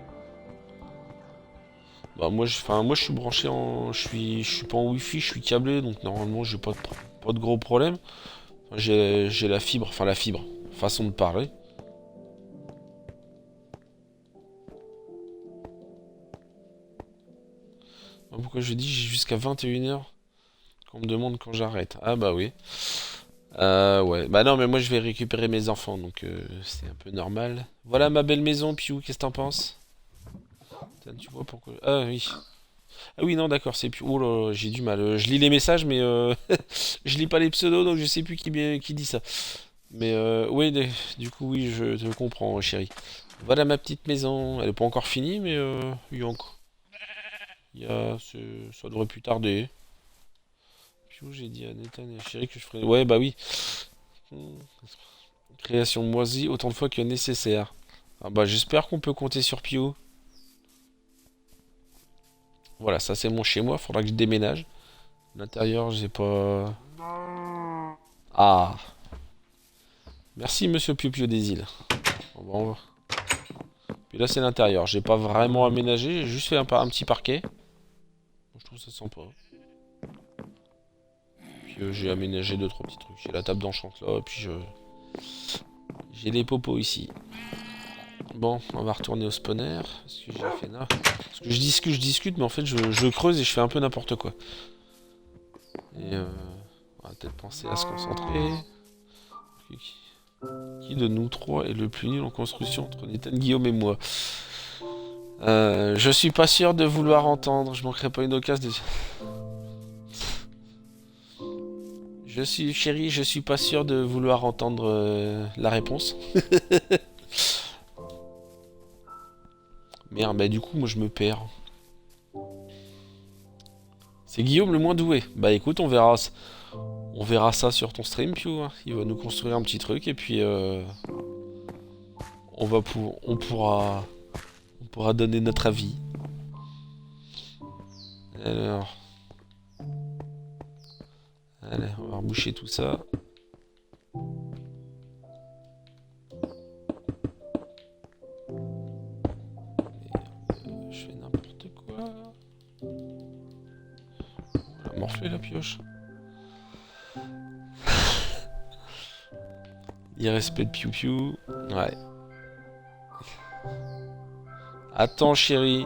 Bah moi je suis branché en. Je suis pas en wifi, je suis câblé, donc normalement j'ai pas de gros problèmes. Enfin, j'ai la fibre, enfin la fibre, façon de parler. Pourquoi je dis j'ai jusqu'à 21 h qu'on me demande quand j'arrête. Ah bah oui. Ouais. Bah non mais moi je vais récupérer mes enfants, donc c'est un peu normal. Voilà ma belle maison, Piou, qu'est-ce que t'en penses? Tiens, tu vois pourquoi. Ah oui. Ah oui, non, d'accord, c'est plus. Oh là, j'ai du mal. Je lis les messages, mais je lis pas les pseudos, donc je sais plus qui dit ça. Mais oui, du coup, oui, je te comprends, chérie. Voilà ma petite maison. Elle est pas encore finie, mais il y a encore. Ça devrait plus tarder. Puis où j'ai dit à Nathan et à chérie que je ferais. Ouais, bah oui. Création moisie autant de fois que nécessaire. Ah bah j'espère qu'on peut compter sur Pio. Voilà, ça c'est mon chez moi, faudra que je déménage. L'intérieur, j'ai pas. Ah, merci monsieur Piu Piu des îles. Bon, puis là c'est l'intérieur, j'ai pas vraiment aménagé, j'ai juste fait un petit parquet. Je trouve ça sympa. Puis j'ai aménagé deux trois petits trucs. J'ai la table d'enchante là, et puis j'ai les popos ici. Bon, on va retourner au spawner. Parce que j'ai fait là. Parce que je discute, mais en fait je creuse et je fais un peu n'importe quoi. Et on va peut-être penser à se concentrer. Qui de nous trois est le plus nul en construction entre Nathan, Guillaume et moi? Je suis pas sûr de vouloir entendre. Je manquerai pas une occasion de. Chérie, je suis pas sûr de vouloir entendre la réponse. Merde, bah du coup, moi je me perds. C'est Guillaume le moins doué. Bah écoute, on verra ça sur ton stream, Piu. Hein. Il va nous construire un petit truc et puis on pourra donner notre avis. Alors, allez, on va reboucher tout ça. Je fais n'importe quoi. On va morfler la pioche. Irrespect de Piu Piu. Ouais. Attends, chérie.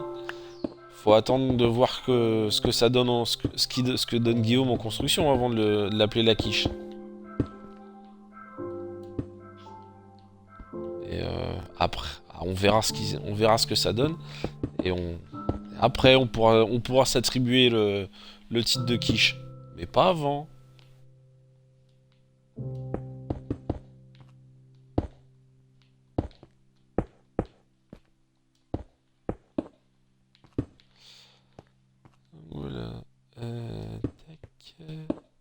Faut attendre de voir ce que ça donne, ce que donne Guillaume en construction avant de l'appeler la quiche. Et après, on verra on verra ce que ça donne. Et après, on pourra s'attribuer le titre de quiche. Mais pas avant. Voilà. Tac.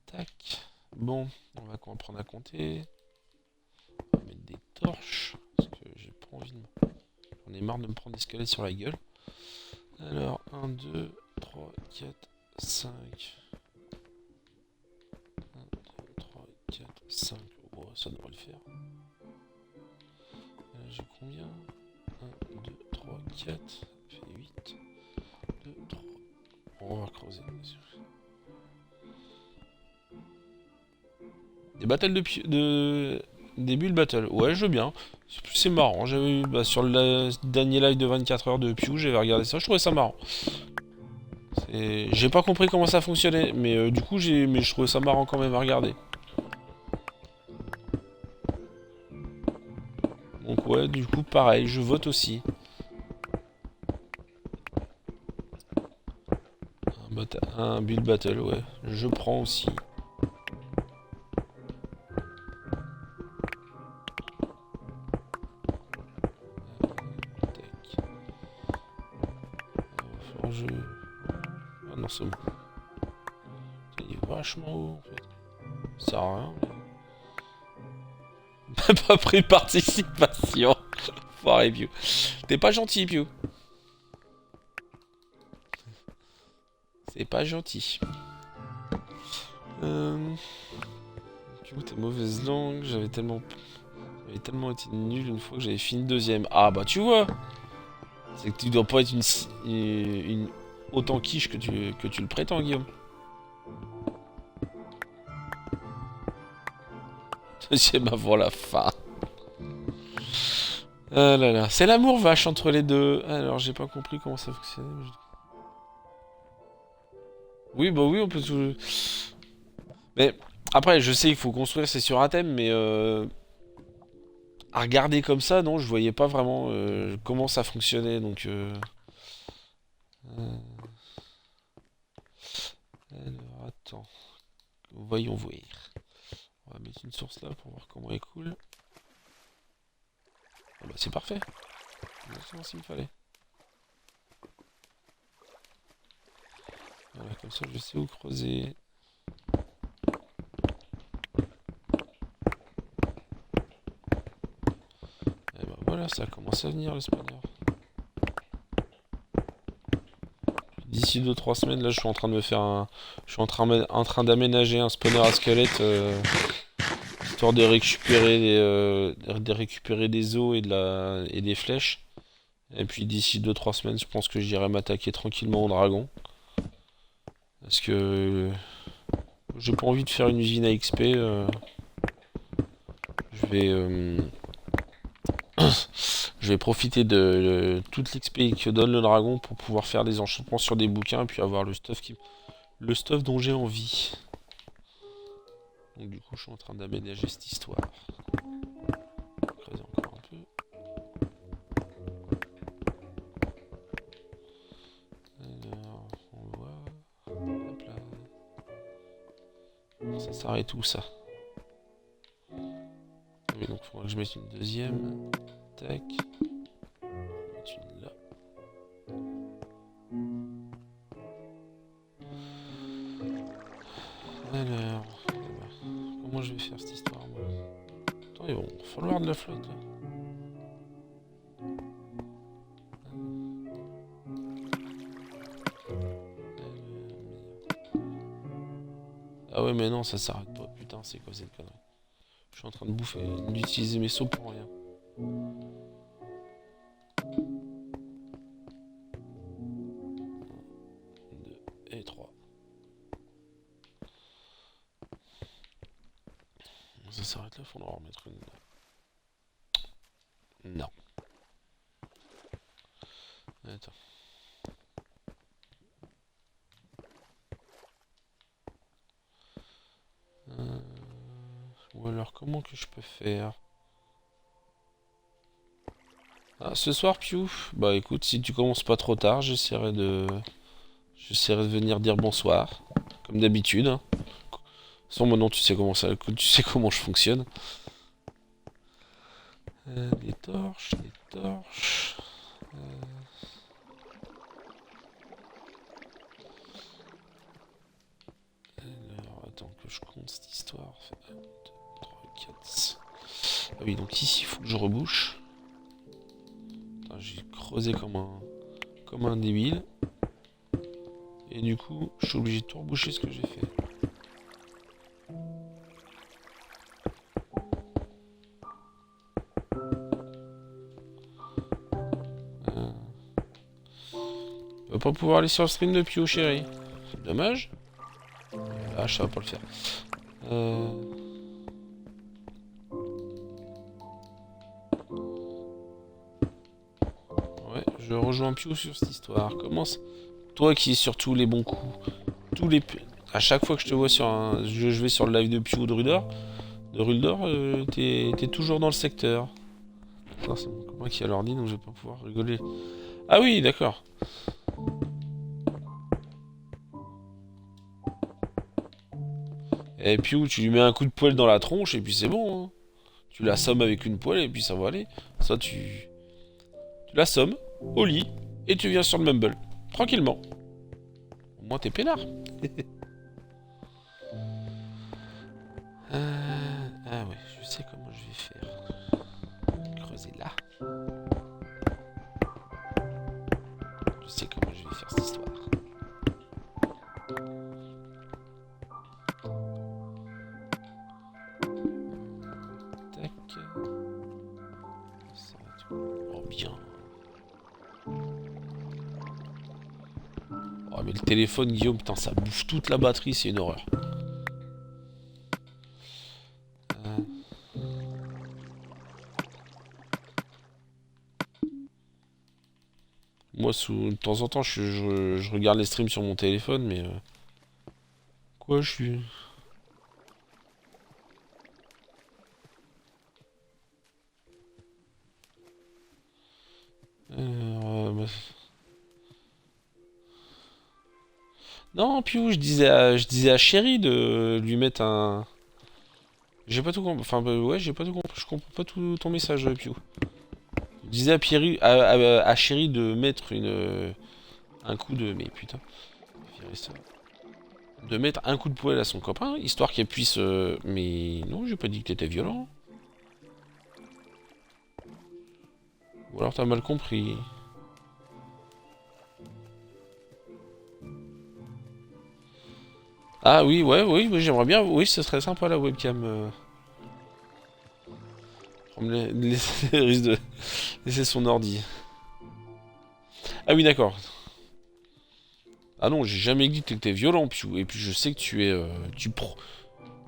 Tac. Bon, on va apprendre à compter. On va mettre des torches. Parce que j'ai pas envie de. J'en ai marre de me prendre des squelettes sur la gueule. Alors, 1, 2, 3, 4, 5. 1, 2, 3, 4, 5. Oh, ça devrait le faire. J'ai combien? 1, 2, 3, 4. Ça fait 8. 2, 3. Bon, on va creuser. Des battles des build battle. Ouais, je veux bien. C'est marrant. J'avais eu bah, sur le dernier live de 24 heures de Pew, j'avais regardé ça. Je trouvais ça marrant. J'ai pas compris comment ça fonctionnait, mais du coup, mais je trouvais ça marrant quand même à regarder. Donc ouais, du coup, pareil, je vote aussi. Un build battle, ouais. Je prends aussi. Tac. Je... Ah non, c'est bon. Il est vachement haut, en fait. Ça sert à rien. T'as pas pris participation. Foiré, Pew. T'es pas gentil, Pew. C'est pas gentil. Pew, t'es mauvaise langue. J'avais tellement été nul une fois que j'avais fini deuxième. Ah bah tu vois. C'est que tu dois pas être une autant quiche que tu le prétends, Guillaume. Deuxième avant la fin. Ah là là. C'est l'amour vache entre les deux. Alors j'ai pas compris comment ça fonctionnait. Oui, bah oui, on peut tout... Mais après, je sais qu'il faut construire, c'est sur un thème, mais à regarder comme ça, non, je voyais pas vraiment comment ça fonctionnait, donc... euh, Alors, attends. Voyons voir. On va mettre une source là pour voir comment elle coule. Ah bah c'est parfait. C'est ce qu'il me fallait. Voilà, comme ça je sais où creuser. Et bah voilà, ça commence à venir le spanner. D'ici 2-3 semaines, là je suis en train de me faire un... Je suis en train d'aménager un spawner à squelette. Histoire de récupérer des os et des flèches. Et puis d'ici 2-3 semaines, je pense que j'irai m'attaquer tranquillement au dragon. Parce que j'ai pas envie de faire une usine à XP. Je vais je vais profiter de toute l'XP que donne le dragon pour pouvoir faire des enchantements sur des bouquins et puis avoir le stuff dont j'ai envie. Donc du coup, je suis en train d'aménager cette histoire. Creuser encore un peu. Alors, on voit. Hop là. Ça s'arrête où ça? Oui, donc il faudra que je mette une deuxième. Tac. Mettre une là. Alors, comment je vais faire cette histoire moi? Attends, il va falloir de la flotte là. Ah ouais mais non ça s'arrête pas, putain c'est quoi cette connerie? Je suis en train de bouffer, d'utiliser mes sauts pour rien. 2 et 3. Ça s'arrête là, faudra en remettre une là. Non. Attends. Ou alors comment que je peux faire? Ah, ce soir, Pew? Bah écoute, si tu commences pas trop tard, j'essaierai de venir dire bonsoir, comme d'habitude. Hein. De toute façon, maintenant tu sais comment je fonctionne. Des torches, des torches. Alors, attends que je compte cette histoire. 1, 2, 3, 4. Ah oui, donc ici, il faut que je rebouche. J'ai creusé comme un débile. Et du coup, je suis obligé de tout reboucher ce que j'ai fait. On va pas pouvoir aller sur le stream de Pio, chérie. C'est dommage. Ah, ça va pas le faire. Je rejoins Pio sur cette histoire. Comment ça... Toi qui es sur tous les bons coups. Tous les... À chaque fois que je te vois sur un... Je vais sur le live de Pio de Ruldor, t'es toujours dans le secteur. Attends, c'est mon copain qui a l'ordi, donc je vais pas pouvoir rigoler. Ah oui, d'accord. Et puis où tu lui mets un coup de poêle dans la tronche et puis c'est bon. Hein. Tu l'assommes avec une poêle et puis ça va aller. Ça tu l'assommes au lit et tu viens sur le mumble. Tranquillement. Au moins t'es peinard. Ah ouais, je sais comment je vais faire. Creuser là. Je sais comment je vais faire cette histoire. Tac. Ça va tout. Oh bien. Oh mais le téléphone Guillaume, putain ça bouffe toute la batterie, c'est une horreur. Moi de temps en temps je regarde les streams sur mon téléphone mais... Quoi je suis... Bah... Non, Piou, je disais à Chéri de lui mettre un... J'ai pas tout compris. Enfin, bah, ouais, j'ai pas tout compris. Je comprends pas tout ton message, Piou. Je disais à Pierry, à Chéri de mettre un coup de... Mais putain. De mettre un coup de poêle à son copain, histoire qu'elle puisse... Mais non, j'ai pas dit que t'étais violent. Ou alors t'as mal compris. Ah oui, ouais, oui, j'aimerais bien. Oui, ce serait sympa la webcam. Risque de laisser son ordi. Ah oui, d'accord. Ah non, j'ai jamais dit que t'étais violent, Piou. Et puis je sais que tu es...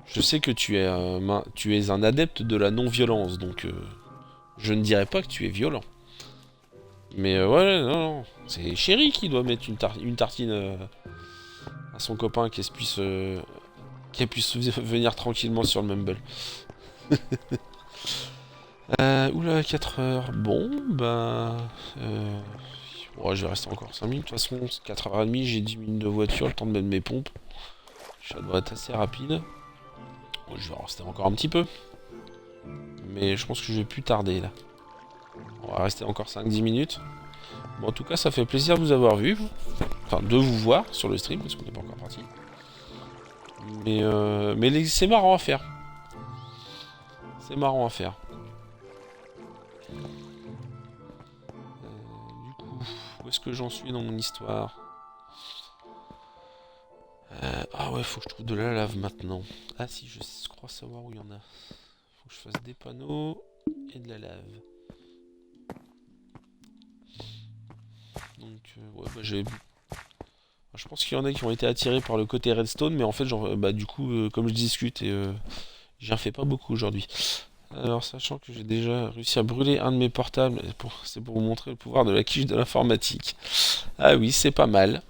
Je sais que tu es un adepte de la non-violence, donc... je ne dirais pas que tu es violent. Mais ouais, non, non. C'est Chéri qui doit mettre une tartine à son copain qu'elle puisse venir tranquillement sur le Mumble. Oula, 4 heures. Bon, bah... ouais, je vais rester encore 5 minutes. De toute façon, 4h30, j'ai 10 minutes de voiture, le temps de mettre mes pompes. Ça devrait être assez rapide. Bon, je vais rester encore un petit peu. Mais je pense que je vais plus tarder, là. On va rester encore 5-10 minutes. Bon, en tout cas, ça fait plaisir de vous avoir vu. Enfin, de vous voir sur le stream, parce qu'on n'est pas encore parti. Mais c'est marrant à faire. C'est marrant à faire. Du coup, où est-ce que j'en suis dans mon histoire? Ah ouais, faut que je trouve de la lave maintenant. Ah si, je crois savoir où il y en a. Faut que je fasse des panneaux et de la lave. Donc, ouais, bah j'ai... Je pense qu'il y en a qui ont été attirés par le côté redstone, mais en fait, genre, bah du coup, comme je discute, et j'en fais pas beaucoup aujourd'hui. Alors, sachant que j'ai déjà réussi à brûler un de mes portables, c'est pour vous montrer le pouvoir de la quiche de l'informatique. Ah oui, c'est pas mal.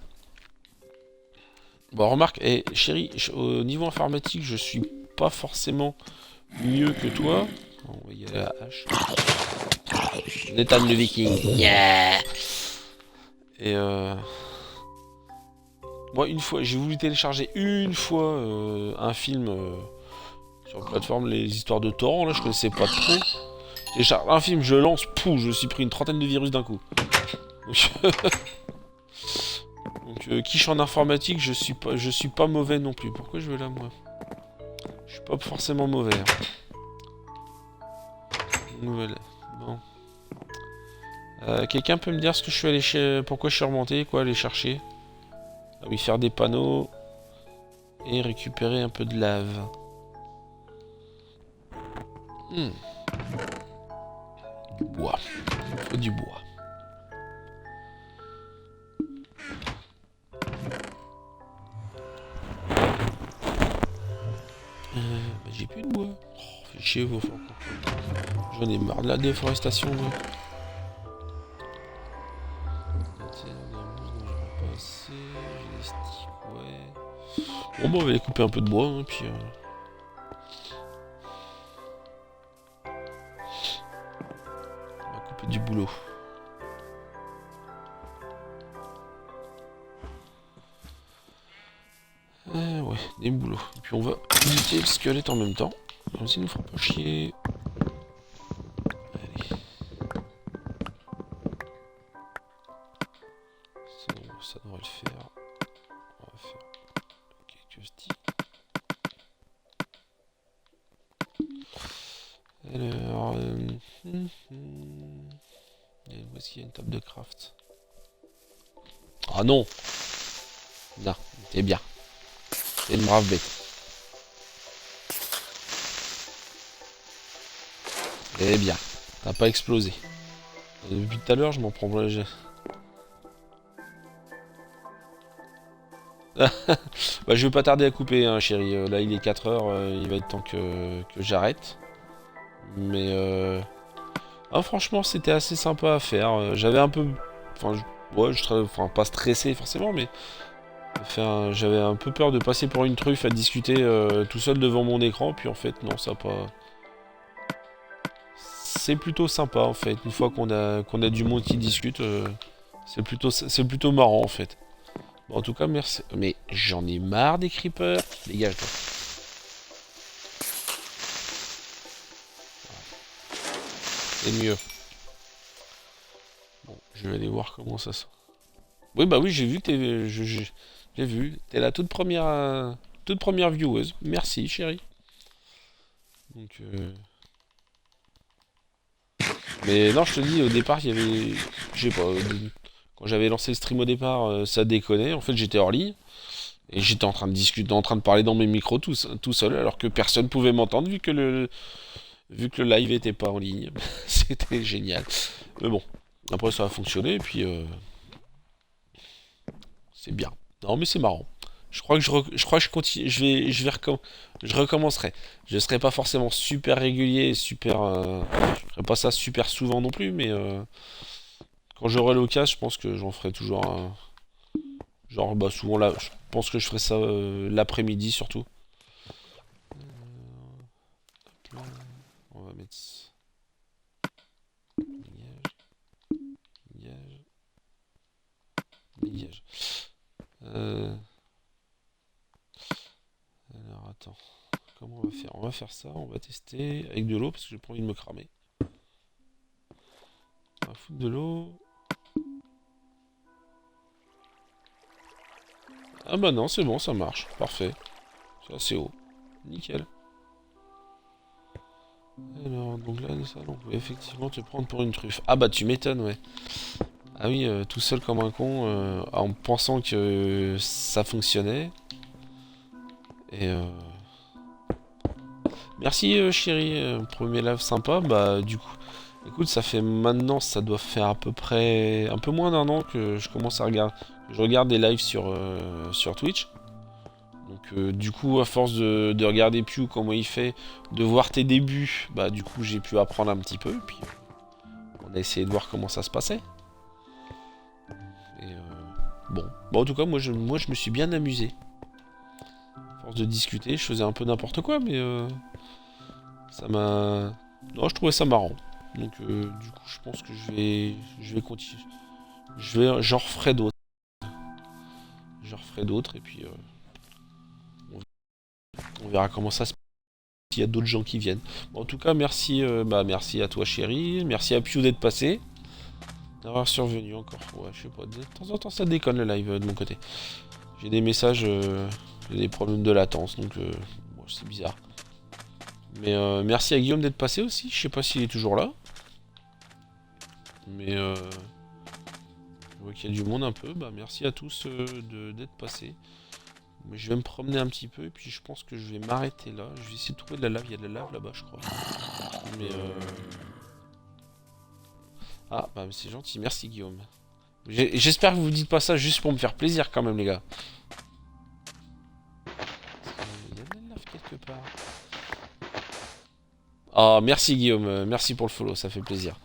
Bon, remarque, chérie, au niveau informatique, je suis pas forcément mieux que toi. On va y aller à la hache. Nathan le Viking. Yeah. Et moi, une fois, j'ai voulu télécharger une fois un film sur la plateforme, les histoires de torrent, là, je connaissais pas trop. Télécharge un film, je lance, pouf, je me suis pris une trentaine de virus d'un coup. Donc quiche en informatique, je suis pas mauvais non plus. Pourquoi je vais là, moi? Je suis pas forcément mauvais. Hein. Nouvelle. Bon. Quelqu'un peut me dire ce que je suis allé pourquoi je suis remonté, quoi, aller chercher? Ah oui, faire des panneaux et récupérer un peu de lave. Du bois. Il faut du bois. Bah, j'ai plus de bois. Oh, fait chier vos J'en ai marre de la déforestation, moi. Bon, bah, on va aller couper un peu de bois, hein, puis... on va couper du boulot. Ouais, des boulots. Et puis on va visiter le squelette en même temps. Comme ça, il nous fera pas chier. Allez. Ça devrait le faire. On va faire quelques sticks. Alors... où est-ce qu'il y a une table de craft? Ah non! Non, t'es bien. T'es une brave bête. Eh bien, t'as pas explosé. Depuis tout à l'heure, je m'en prends plein. Bah, je vais pas tarder à couper, hein, chérie. Là, il est 4 heures, il va être temps que j'arrête. Mais ah, franchement, c'était assez sympa à faire. J'avais un peu, enfin, ouais, enfin, pas stressé forcément, mais j'avais un peu peur de passer pour une truffe à discuter tout seul devant mon écran. Puis en fait, non, ça pas. C'est plutôt sympa en fait. Une fois qu'on a du monde qui discute, c'est plutôt marrant en fait. Bon, en tout cas, merci. Mais j'en ai marre des creepers. Dégage-toi. C'est mieux. Bon, je vais aller voir comment ça sent. Oui, bah oui, j'ai vu que t'es. J'ai vu. T'es la toute première vieweuse. Merci, chérie. Donc, mais non, je te dis, au départ, il y avait. Je sais pas. Quand j'avais lancé le stream au départ, ça déconnait. En fait, j'étais hors ligne. Et j'étais en train de discuter, en train de parler dans mes micros tout seul, alors que personne pouvait m'entendre vu que le live était pas en ligne. C'était génial. Mais bon, après ça a fonctionné, et puis c'est bien. Non, mais c'est marrant. Je crois que je continue, je recommencerai. Je serai pas forcément super régulier, je ferai pas ça super souvent non plus, mais quand j'aurai l'occasion, je pense que j'en ferai toujours un. Genre, bah souvent là, je pense que je ferai ça l'après-midi surtout. On va mettre liège, liège, liège. Euh, Alors attends, comment on va faire? On va faire ça, on va tester avec de l'eau parce que j'ai pas envie de me cramer. On va foutre de l'eau. Ah bah non, c'est bon, ça marche, parfait. C'est assez haut, nickel. Alors, donc là, ça, on peut effectivement te prendre pour une truffe. Ah bah tu m'étonnes, ouais. Ah oui, tout seul comme un con, en pensant que ça fonctionnait. Et merci chérie, premier live sympa. Bah du coup, écoute, ça fait maintenant, ça doit faire à peu près un peu moins d'un an que je commence à regarder. Je regarde des lives sur Twitch. Donc du coup, à force de regarder Pew comment il fait, de voir tes débuts, bah du coup j'ai pu apprendre un petit peu. Et puis on a essayé de voir comment ça se passait. Et bon, bah, en tout cas, moi je me suis bien amusé. À force de discuter, je faisais un peu n'importe quoi, mais ça m'a. Non, je trouvais ça marrant. Donc du coup, je pense que je vais continuer. J'en referai d'autres. J'en referai d'autres et puis on verra comment ça se passe. S'il y a d'autres gens qui viennent. Bon, en tout cas, merci, merci à toi, chérie. Merci à Piu d'être passé, d'avoir survenu encore. Ouais, je sais pas. De temps en temps, ça déconne le live de mon côté. J'ai des messages, j'ai des problèmes de latence, donc bon, c'est bizarre. Mais merci à Guillaume d'être passé aussi. Je sais pas s'il est toujours là. Mais je vois qu'il y a du monde un peu. Bah merci à tous d'être passés. Mais je vais me promener un petit peu et puis je pense que je vais m'arrêter là. Je vais essayer de trouver de la lave. Il y a de la lave là-bas, je crois. Mais ah bah c'est gentil. Merci Guillaume. J'espère que vous dites pas ça juste pour me faire plaisir quand même les gars. Il y a de la lave quelque part. Ah merci Guillaume. Merci pour le follow. Ça fait plaisir.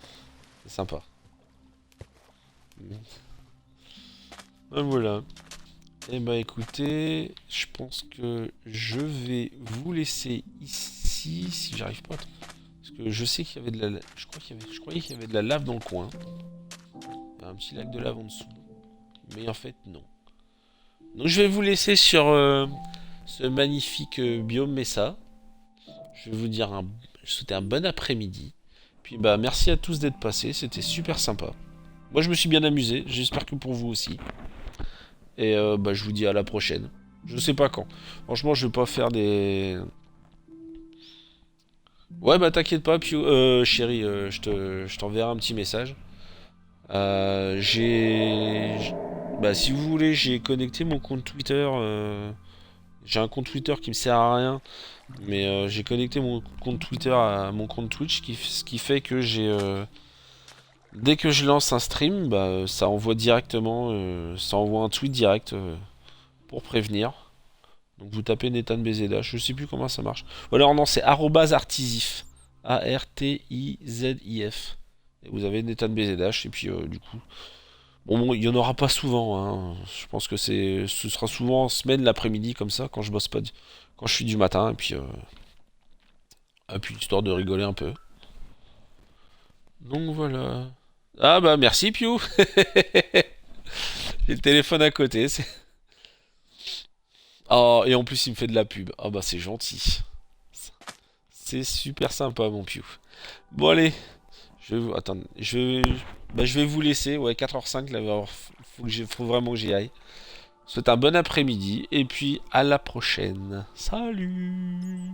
C'est sympa. Voilà. Eh bah écoutez, je pense que je vais vous laisser ici si j'arrive pas. Parce que je sais qu'il y avait de la, je croyais qu'il y avait de la lave dans le coin. Il y a un petit lac de lave en dessous, mais en fait non. Donc je vais vous laisser sur ce magnifique biome Mesa. Je vais vous dire je vous souhaite un bon après-midi. Puis bah merci à tous d'être passés, c'était super sympa. Moi je me suis bien amusé, j'espère que pour vous aussi. Et bah je vous dis à la prochaine. Je sais pas quand. Franchement je vais pas faire des... Ouais bah t'inquiète pas Pio, chérie, je t'enverrai un petit message. Bah si vous voulez j'ai connecté mon compte Twitter. J'ai un compte Twitter qui me sert à rien. Mais j'ai connecté mon compte Twitter à mon compte Twitch, ce qui fait que dès que je lance un stream, bah, ça envoie directement, ça envoie un tweet direct pour prévenir. Donc vous tapez Nathan BZH, je sais plus comment ça marche. Ou alors non, c'est @artisif, ARTIZIF. Et vous avez Nathan BZH et puis du coup, bon, il y en aura pas souvent. Hein. Je pense que ce sera souvent en semaine l'après-midi comme ça quand je bosse pas, quand je suis du matin et puis histoire de rigoler un peu. Donc voilà. Ah bah merci Piu. J'ai le téléphone à côté. Oh, et en plus il me fait de la pub. Ah bah c'est gentil. C'est super sympa mon Piu. Bon allez, attendez, je vais vous laisser. Ouais, 4h05 là, faut vraiment que j'y aille. Je vous souhaite un bon après-midi et puis à la prochaine. Salut.